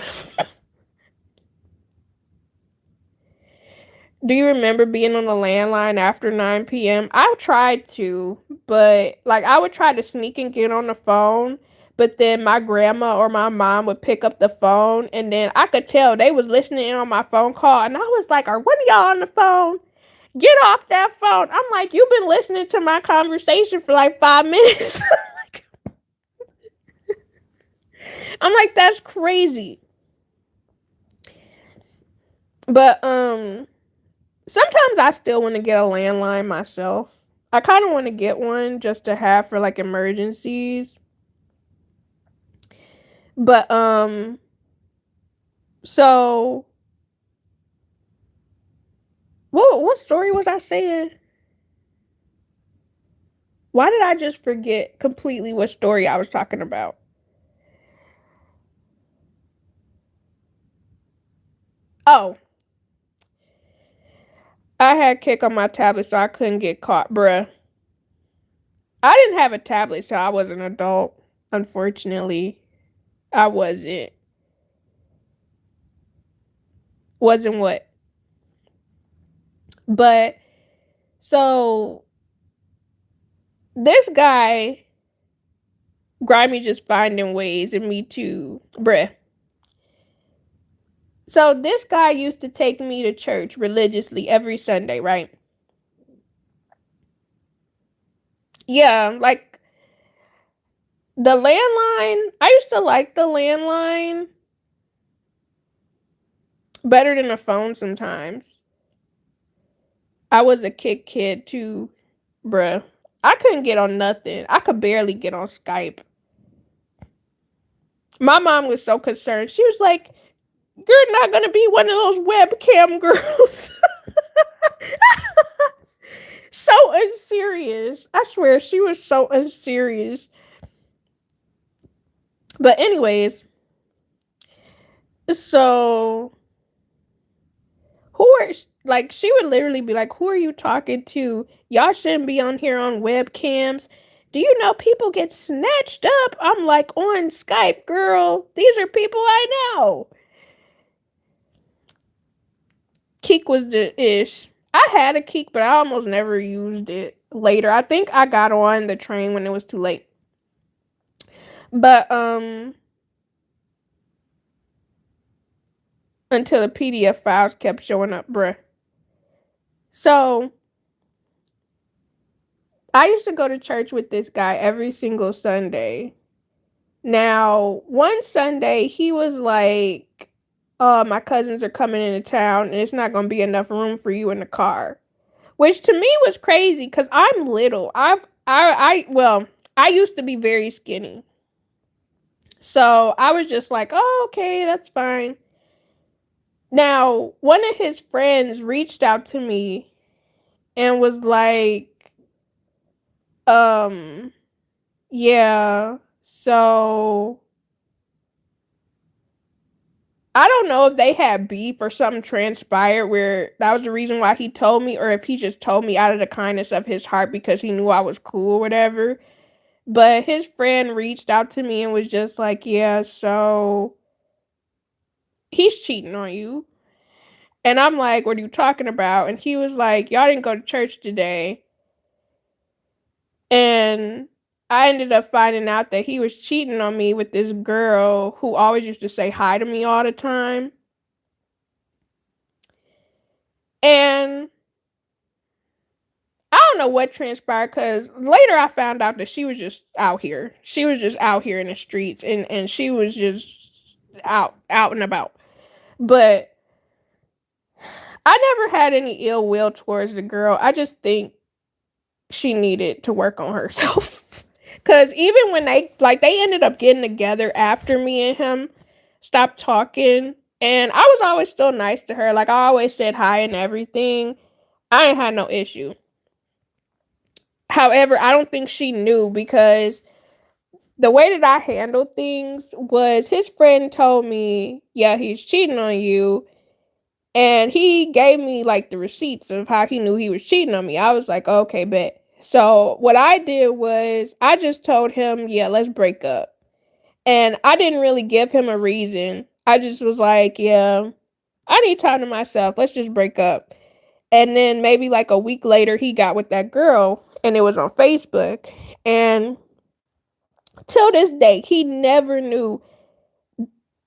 Do you remember being on the landline after 9 p.m.? I tried to, but like I would try to sneak and get on the phone, but then my grandma or my mom would pick up the phone and then I could tell they was listening in on my phone call and I was like, are one of y'all on the phone? Get off that phone. I'm like, you've been listening to my conversation for like 5 minutes. I'm like, that's crazy. But sometimes I still want to get a landline myself. I kind of want to get one just to have for like emergencies. But so what story was I saying? Why did I just forget completely what story I was talking about? Oh, I had kick on my tablet so I couldn't get caught, bruh. I didn't have a tablet, so I was an adult. Unfortunately, I wasn't. Wasn't what? But so this guy, Grimy just finding ways, and me too, bruh. So this guy used to take me to church religiously every Sunday, right? Yeah, like the landline. I used to like the landline better than the phone sometimes. I was a kid too, bruh. I couldn't get on nothing. I could barely get on Skype. My mom was so concerned. She was like, you're not gonna be one of those webcam girls. So unserious. I swear she was so unserious. But anyways, so who are like she would literally be like, who are you talking to? Y'all shouldn't be on here on webcams. Do you know people get snatched up? I'm like, on Skype, girl. These are people I know. Keek was the ish. I had a Keek, but I almost never used it later. I think I got on the train when it was too late. But until the PDF files kept showing up, bruh. So I used to go to church with this guy every single Sunday. Now, one Sunday he was like, my cousins are coming into town and it's not gonna be enough room for you in the car. Which to me was crazy because I'm little. I used to be very skinny. So I was just like, oh, okay, that's fine. Now, one of his friends reached out to me and was like, um, yeah, so I don't know if they had beef or something transpired where that was the reason why he told me, or if he just told me out of the kindness of his heart because he knew I was cool or whatever. But his friend reached out to me and was just like, yeah, so he's cheating on you. And I'm like, what are you talking about? And he was like, y'all didn't go to church today. And I ended up finding out that he was cheating on me with this girl who always used to say hi to me all the time. And I don't know what transpired because later I found out that she was just out here. She was just out here in the streets and she was just out and about. But I never had any ill will towards the girl. I just think she needed to work on herself. Cause even when they ended up getting together after me and him stopped talking, and I was always still nice to her. Like I always said hi and everything. I ain't had no issue. However, I don't think she knew because the way that I handled things was his friend told me, yeah, he's cheating on you. And he gave me like the receipts of how he knew he was cheating on me. I was like, okay, bet. So what I did was I just told him, yeah, let's break up. And I didn't really give him a reason. I just was like, yeah, I need time to myself. Let's just break up. And then maybe like a week later, he got with that girl and it was on Facebook. And till this day, he never knew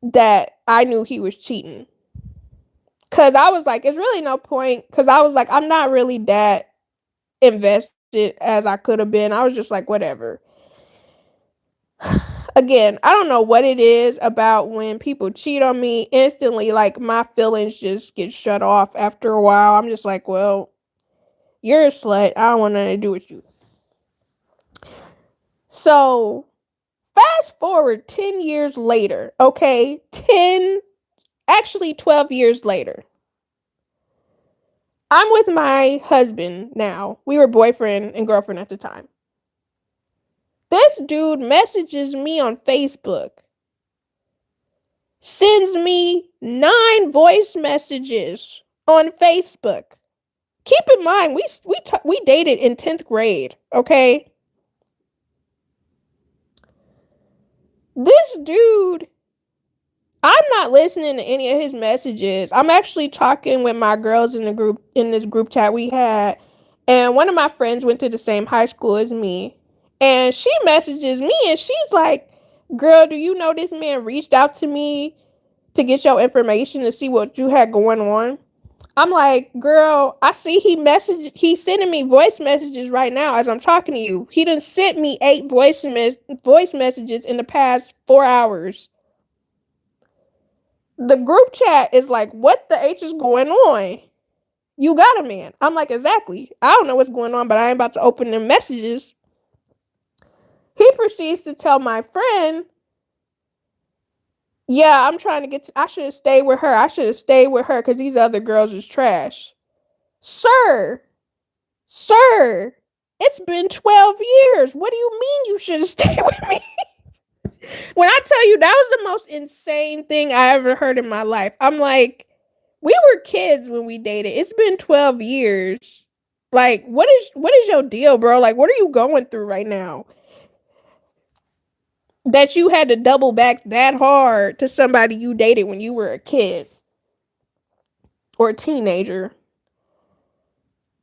that I knew he was cheating. Cause I was like, it's really no point. Cause I was like, I'm not really that invested as I could have been. I was just like, whatever. Again, I don't know what it is about when people cheat on me instantly, like my feelings just get shut off after a while. I'm just like, well, you're a slut. I don't want nothing to do with you. So fast forward 10 years later, okay? 12 years later. I'm with my husband now. We were boyfriend and girlfriend at the time. This dude messages me on Facebook, sends me 9 voice messages on Facebook. Keep in mind, we dated in 10th grade, okay? This dude, I'm not listening to any of his messages. I'm actually talking with my girls in this group chat we had, and one of my friends went to the same high school as me. And she messages me and she's like, "Girl, do you know this man reached out to me to get your information to see what you had going on?" I'm like, "Girl, I see he's sending me voice messages right now as I'm talking to you. He done sent me 8 voice messages in the past 4 hours." The group chat is like, "What the H is going on? You got a man." I'm like, "Exactly. I don't know what's going on, but I ain't about to open them messages." He proceeds to tell my friend, "Yeah, I'm trying to I should have stayed with her. I should have stayed with her because these other girls is trash." Sir, sir, it's been 12 years. What do you mean you should have stayed with me? When I tell you that was the most insane thing I ever heard in my life. I'm like, we were kids when we dated. It's been 12 years. Like, what is your deal, bro? Like, what are you going through right now? That you had to double back that hard to somebody you dated when you were a kid or a teenager.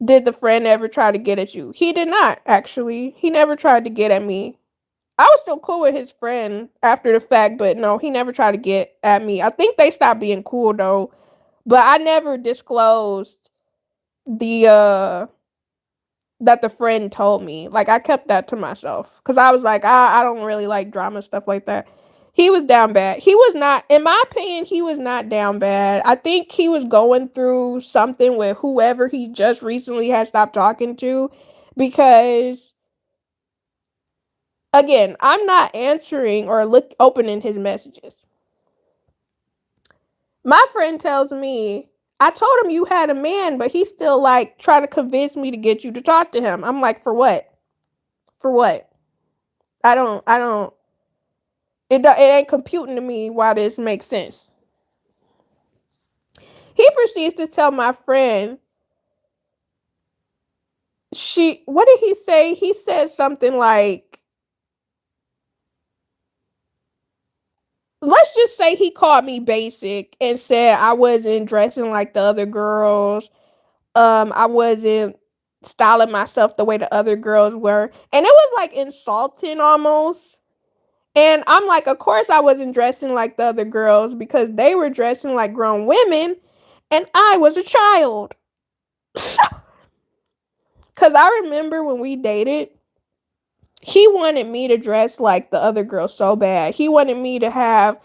Did the friend ever try to get at you? He did not, actually. He never tried to get at me. I was still cool with his friend after the fact, but no, he never tried to get at me. I think they stopped being cool though. But I never disclosed the that the friend told me. Like I kept that to myself. Cause I was like, I don't really like drama stuff like that. He was down bad. He was not, in my opinion, he was not down bad. I think he was going through something with whoever he just recently had stopped talking to. Because again, I'm not answering or opening his messages. My friend tells me, "I told him you had a man, but he's still like trying to convince me to get you to talk to him." I'm like, "For what? For what?" I don't, it ain't computing to me why this makes sense. He proceeds to tell my friend, what did he say? He said something like, let's just say he called me basic and said I wasn't dressing like the other girls. I wasn't styling myself the way the other girls were. And it was like insulting almost. And I'm like, of course I wasn't dressing like the other girls because they were dressing like grown women and I was a child. Cause I remember when we dated, he wanted me to dress like the other girls so bad. He wanted me to have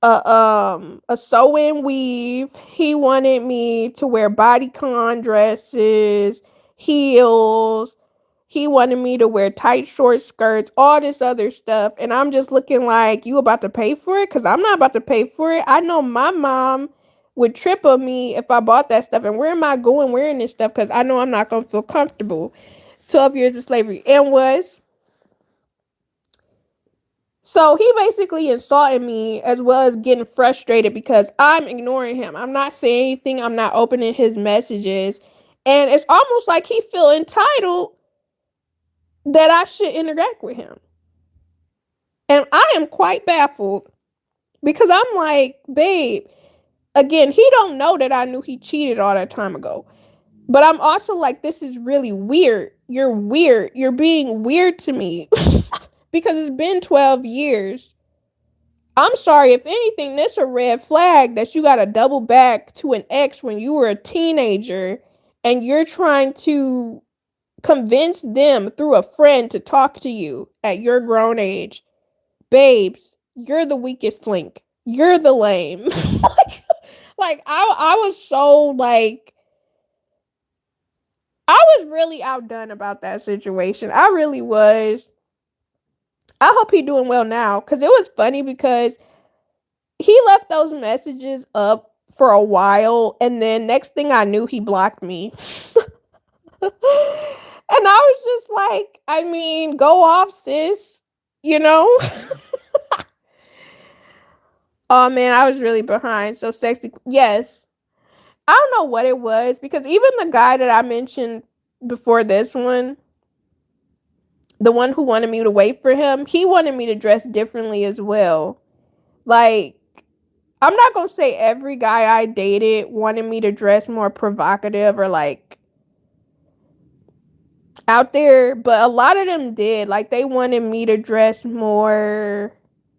a sew-in weave. He wanted me to wear bodycon dresses, heels. He wanted me to wear tight short skirts, all this other stuff. And I'm just looking like, you about to pay for it? Because I'm not about to pay for it. I know my mom would trip on me if I bought that stuff. And where am I going wearing this stuff? Because I know I'm not going to feel comfortable. 12 years of slavery. And was. So he basically insulted me as well as getting frustrated because I'm ignoring him. I'm not saying anything. I'm not opening his messages. And it's almost like he feel entitled that I should interact with him. And I am quite baffled because I'm like, babe, again, he don't know that I knew he cheated all that time ago. But I'm also like, this is really weird. You're weird. You're being weird to me because it's been 12 years. I'm sorry, if anything, this a red flag that you got to double back to an ex when you were a teenager and you're trying to convince them through a friend to talk to you at your grown age. Babes, you're the weakest link. You're the lame. I was so like, I was really outdone about that situation. I really was. I hope he's doing well now because it was funny because he left those messages up for a while and then next thing I knew he blocked me. And I was just like, I mean, go off, sis, you know? Oh man, I was really behind. So sexy. Yes. I don't know what it was because even the guy that I mentioned before this one, the one who wanted me to wait for him, he wanted me to dress differently as well. Like, I'm not going to say every guy I dated wanted me to dress more provocative or like out there, but a lot of them did. Like, they wanted me to dress more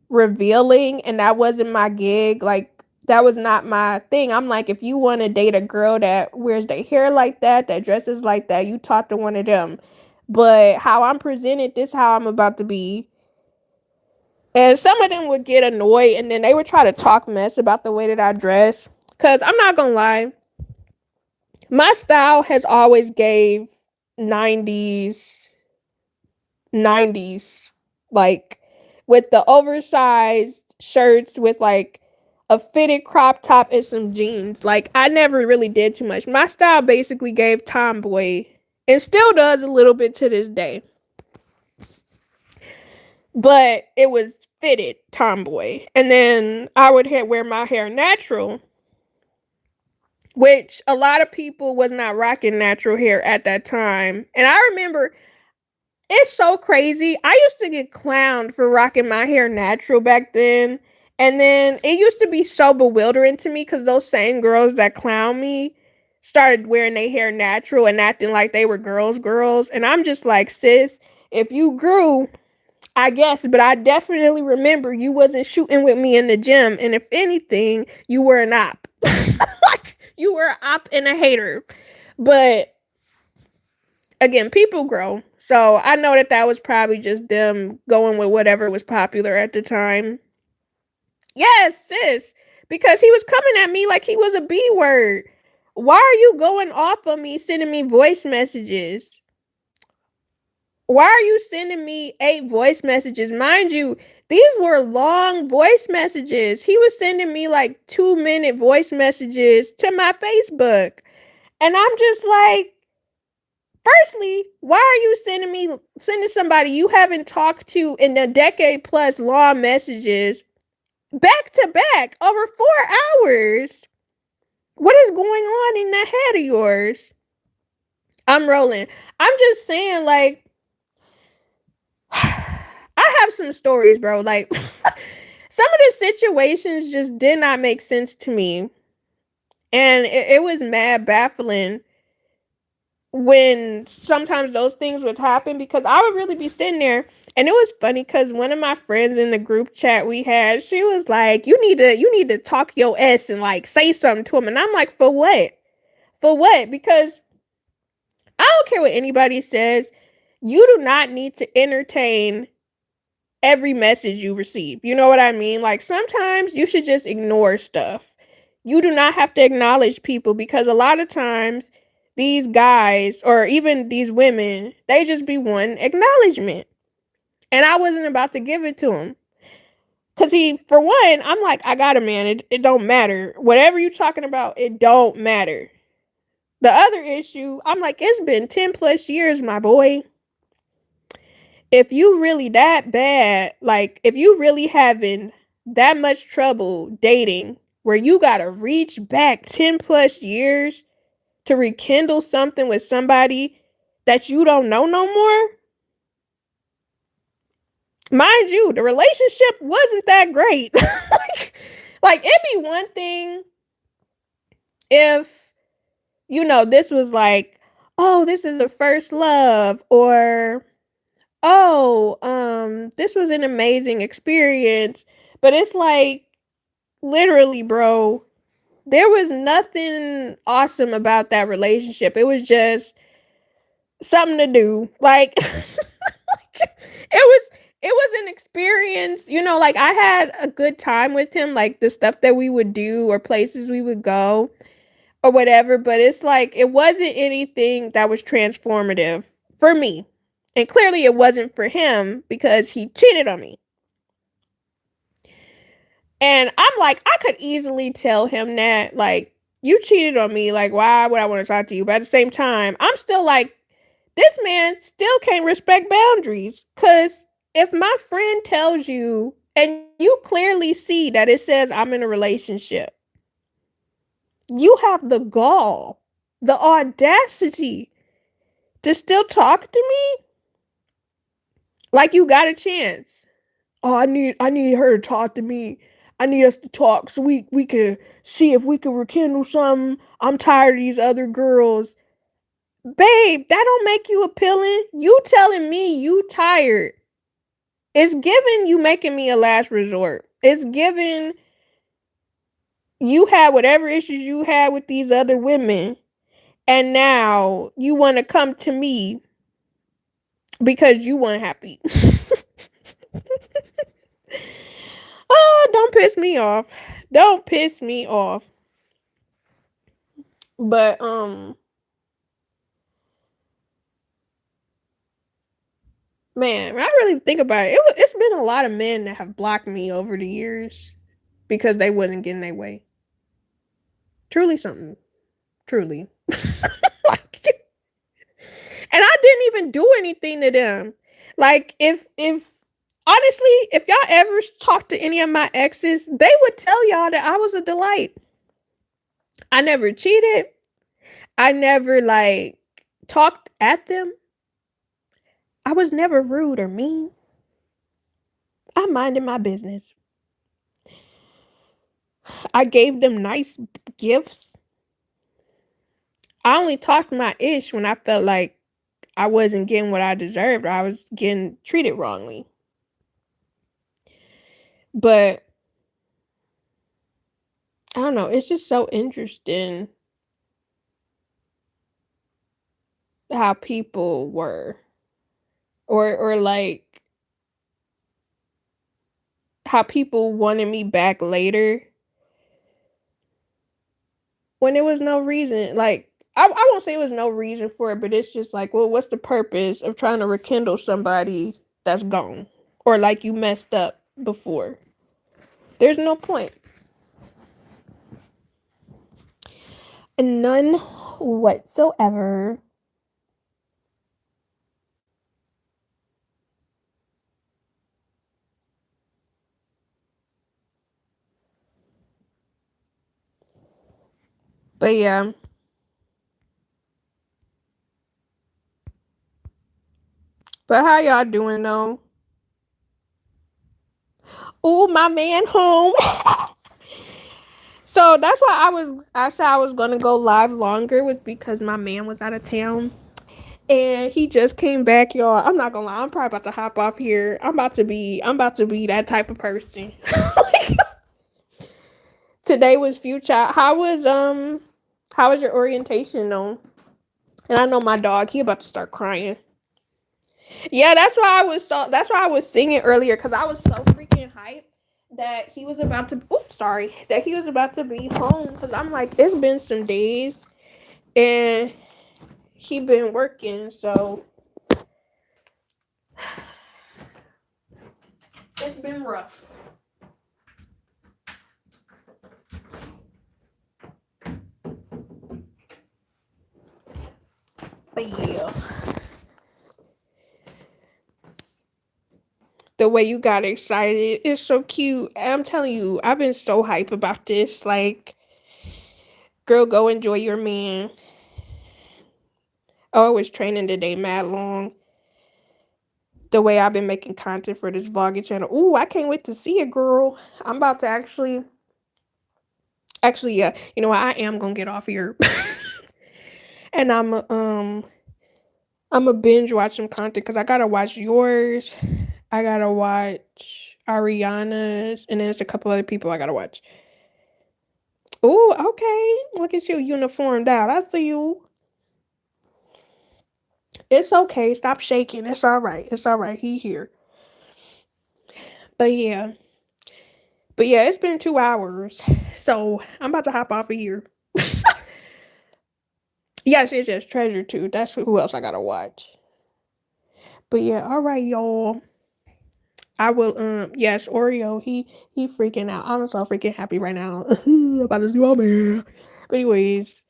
revealing, and that wasn't my gig. Like, that was not my thing. I'm like, if you want to date a girl that wears their hair like that dresses like that, you talk to one of them. But how I'm presented, this how I'm about to be. And some of them would get annoyed, and then they would try to talk mess about the way that I dress. Because I'm not going to lie, my style has always gave 90s, 90s, like with the oversized shirts with like a fitted crop top and some jeans. Like, I never really did too much. My style basically gave tomboy and still does a little bit to this day. But it was fitted tomboy. And then I would wear my hair natural, which a lot of people was not rocking natural hair at that time. And I remember, it's so crazy. I used to get clowned for rocking my hair natural back then. And then it used to be so bewildering to me because those same girls that clown me started wearing their hair natural and acting like they were girls. And I'm just like, sis, if you grew, I guess, but I definitely remember you wasn't shooting with me in the gym. And if anything, you were an op. Like, you were an op and a hater. But again, people grow. So I know that was probably just them going with whatever was popular at the time. Yes, sis. Because he was coming at me like he was a B word. Why are you going off on me, sending me voice messages? Why are you sending me 8 voice messages? Mind you, these were long voice messages. He was sending me like 2-minute voice messages to my Facebook. And I'm just like, firstly, why are you sending somebody you haven't talked to in a decade plus long messages back to back over 4 hours? What is going on in that head of yours? I'm rolling. I'm just saying, like, I have some stories, bro. Like, some of the situations just did not make sense to me. And it was mad baffling when sometimes those things would happen because I would really be sitting there. And it was funny because one of my friends in the group chat we had, she was like, you need to talk your ass and like say something to him. And I'm like, for what? For what? Because I don't care what anybody says. You do not need to entertain every message you receive. You know what I mean? Like, sometimes you should just ignore stuff. You do not have to acknowledge people because a lot of times these guys or even these women, they just be wanting acknowledgement. And I wasn't about to give it to him. Cause for one, I'm like, I got a man. It don't matter. Whatever you talking about, it don't matter. The other issue, I'm like, it's been 10 plus years, my boy. If you really that bad, like if you really having that much trouble dating where you gotta reach back 10 plus years to rekindle something with somebody that you don't know no more, mind you, the relationship wasn't that great. like it'd be one thing if, this was like, oh, this is a first love, or oh, this was an amazing experience. But it's like, literally, bro, there was nothing awesome about that relationship. It was just something to do. Like, it was an experience, like I had a good time with him, like the stuff that we would do or places we would go or whatever, but it's like it wasn't anything that was transformative for me. And clearly it wasn't for him because he cheated on me. And I'm like, I could easily tell him that, like, you cheated on me, like, why would I want to talk to you? But at the same time, I'm still like, this man still can't respect boundaries. Because if my friend tells you, and you clearly see that it says I'm in a relationship, you have the gall, the audacity to still talk to me like you got a chance. Oh, I need her to talk to me. I need us to talk so we could see if we could rekindle something. I'm tired of these other girls. Babe, that don't make you appealing. You telling me you tired. It's giving you making me a last resort. It's giving you had whatever issues you had with these other women, and now you want to come to me because you want happy. Oh, don't piss me off. Don't piss me off. But man, when I really think about it, it's been a lot of men that have blocked me over the years because they wasn't getting their way. Truly something. Truly. And I didn't even do anything to them. Like if honestly, if y'all ever talk to any of my exes, they would tell y'all that I was a delight. I never cheated. I never like talked at them. I was never rude or mean. I minded my business. I gave them nice gifts. I only talked my ish when I felt like I wasn't getting what I deserved or I was getting treated wrongly. But I don't know, it's just so interesting how people were, or like how people wanted me back later when there was no reason. Like I won't say it was no reason for it, but it's just like, well, what's the purpose of trying to rekindle somebody that's gone or like you messed up before? There's no point. None whatsoever. But yeah. But how y'all doing though? Oh, my man home. So that's why I said I was gonna go live longer, was because my man was out of town. And he just came back, y'all. I'm not gonna lie, I'm probably about to hop off here. I'm about to be that type of person. Today was future. How was your orientation though? And I know my dog, he about to start crying. Yeah, that's why I was singing earlier, because I was so freaking hyped that he was about to that he was about to be home, because I'm like, it's been some days and he been working, so it's been rough. But yeah. The way you got excited is so cute. I'm telling you, I've been so hype about this. Like, girl, go enjoy your man. Oh, I was training today mad long. The way I've been making content for this vlogging channel. Ooh, I can't wait to see it, girl. I'm about to actually, yeah. You know what? I am gonna get off here, and I'm a binge watch some content because I gotta watch yours. I gotta watch Ariana's, and then there's a couple other people I gotta watch. Ooh, okay. Look at you, uniformed out. I see you. It's okay. Stop shaking. It's all right. It's all right. He here. But yeah. But yeah, it's been 2 hours. So I'm about to hop off of here. Yes, it's just Treasure too. That's who else I gotta watch. But yeah, all right, y'all. I will yes, Oreo, he freaking out. I'm so freaking happy right now. About to see my man. But anyways,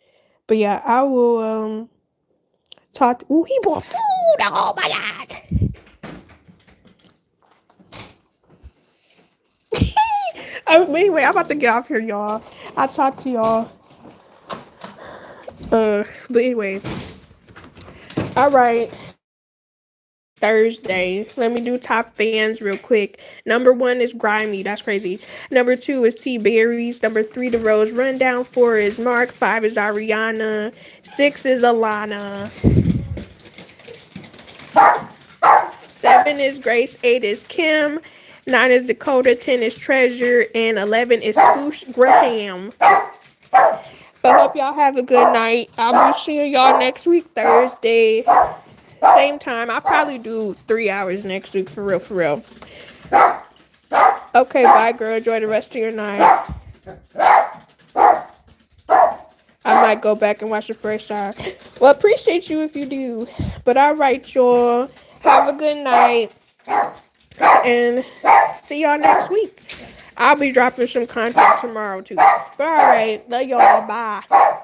but yeah, I will talk. Ooh, he bought food. Oh my god. Anyway, I'm about to get off here, y'all. I'll talk to y'all. But anyways, all right. Thursday. Let me do top fans real quick. Number 1 is Grimy. That's crazy. Number 2 is T Berries. Number 3, The Rose Rundown. 4 is Mark. 5 is Ariana. 6 is Alana. 7 is Grace. 8 is Kim. 9 is Dakota. 10 is Treasure. And 11 is Swoosh Graham. But hope y'all have a good night. I'll be seeing y'all next week, Thursday. Same time. I'll probably do 3 hours next week, for real, for real. Okay, bye, girl. Enjoy the rest of your night. I might go back and watch the first hour. Well, appreciate you if you do. But all right, y'all. Have a good night. And see y'all next week. I'll be dropping some content tomorrow, too. But all right. Love y'all. Bye.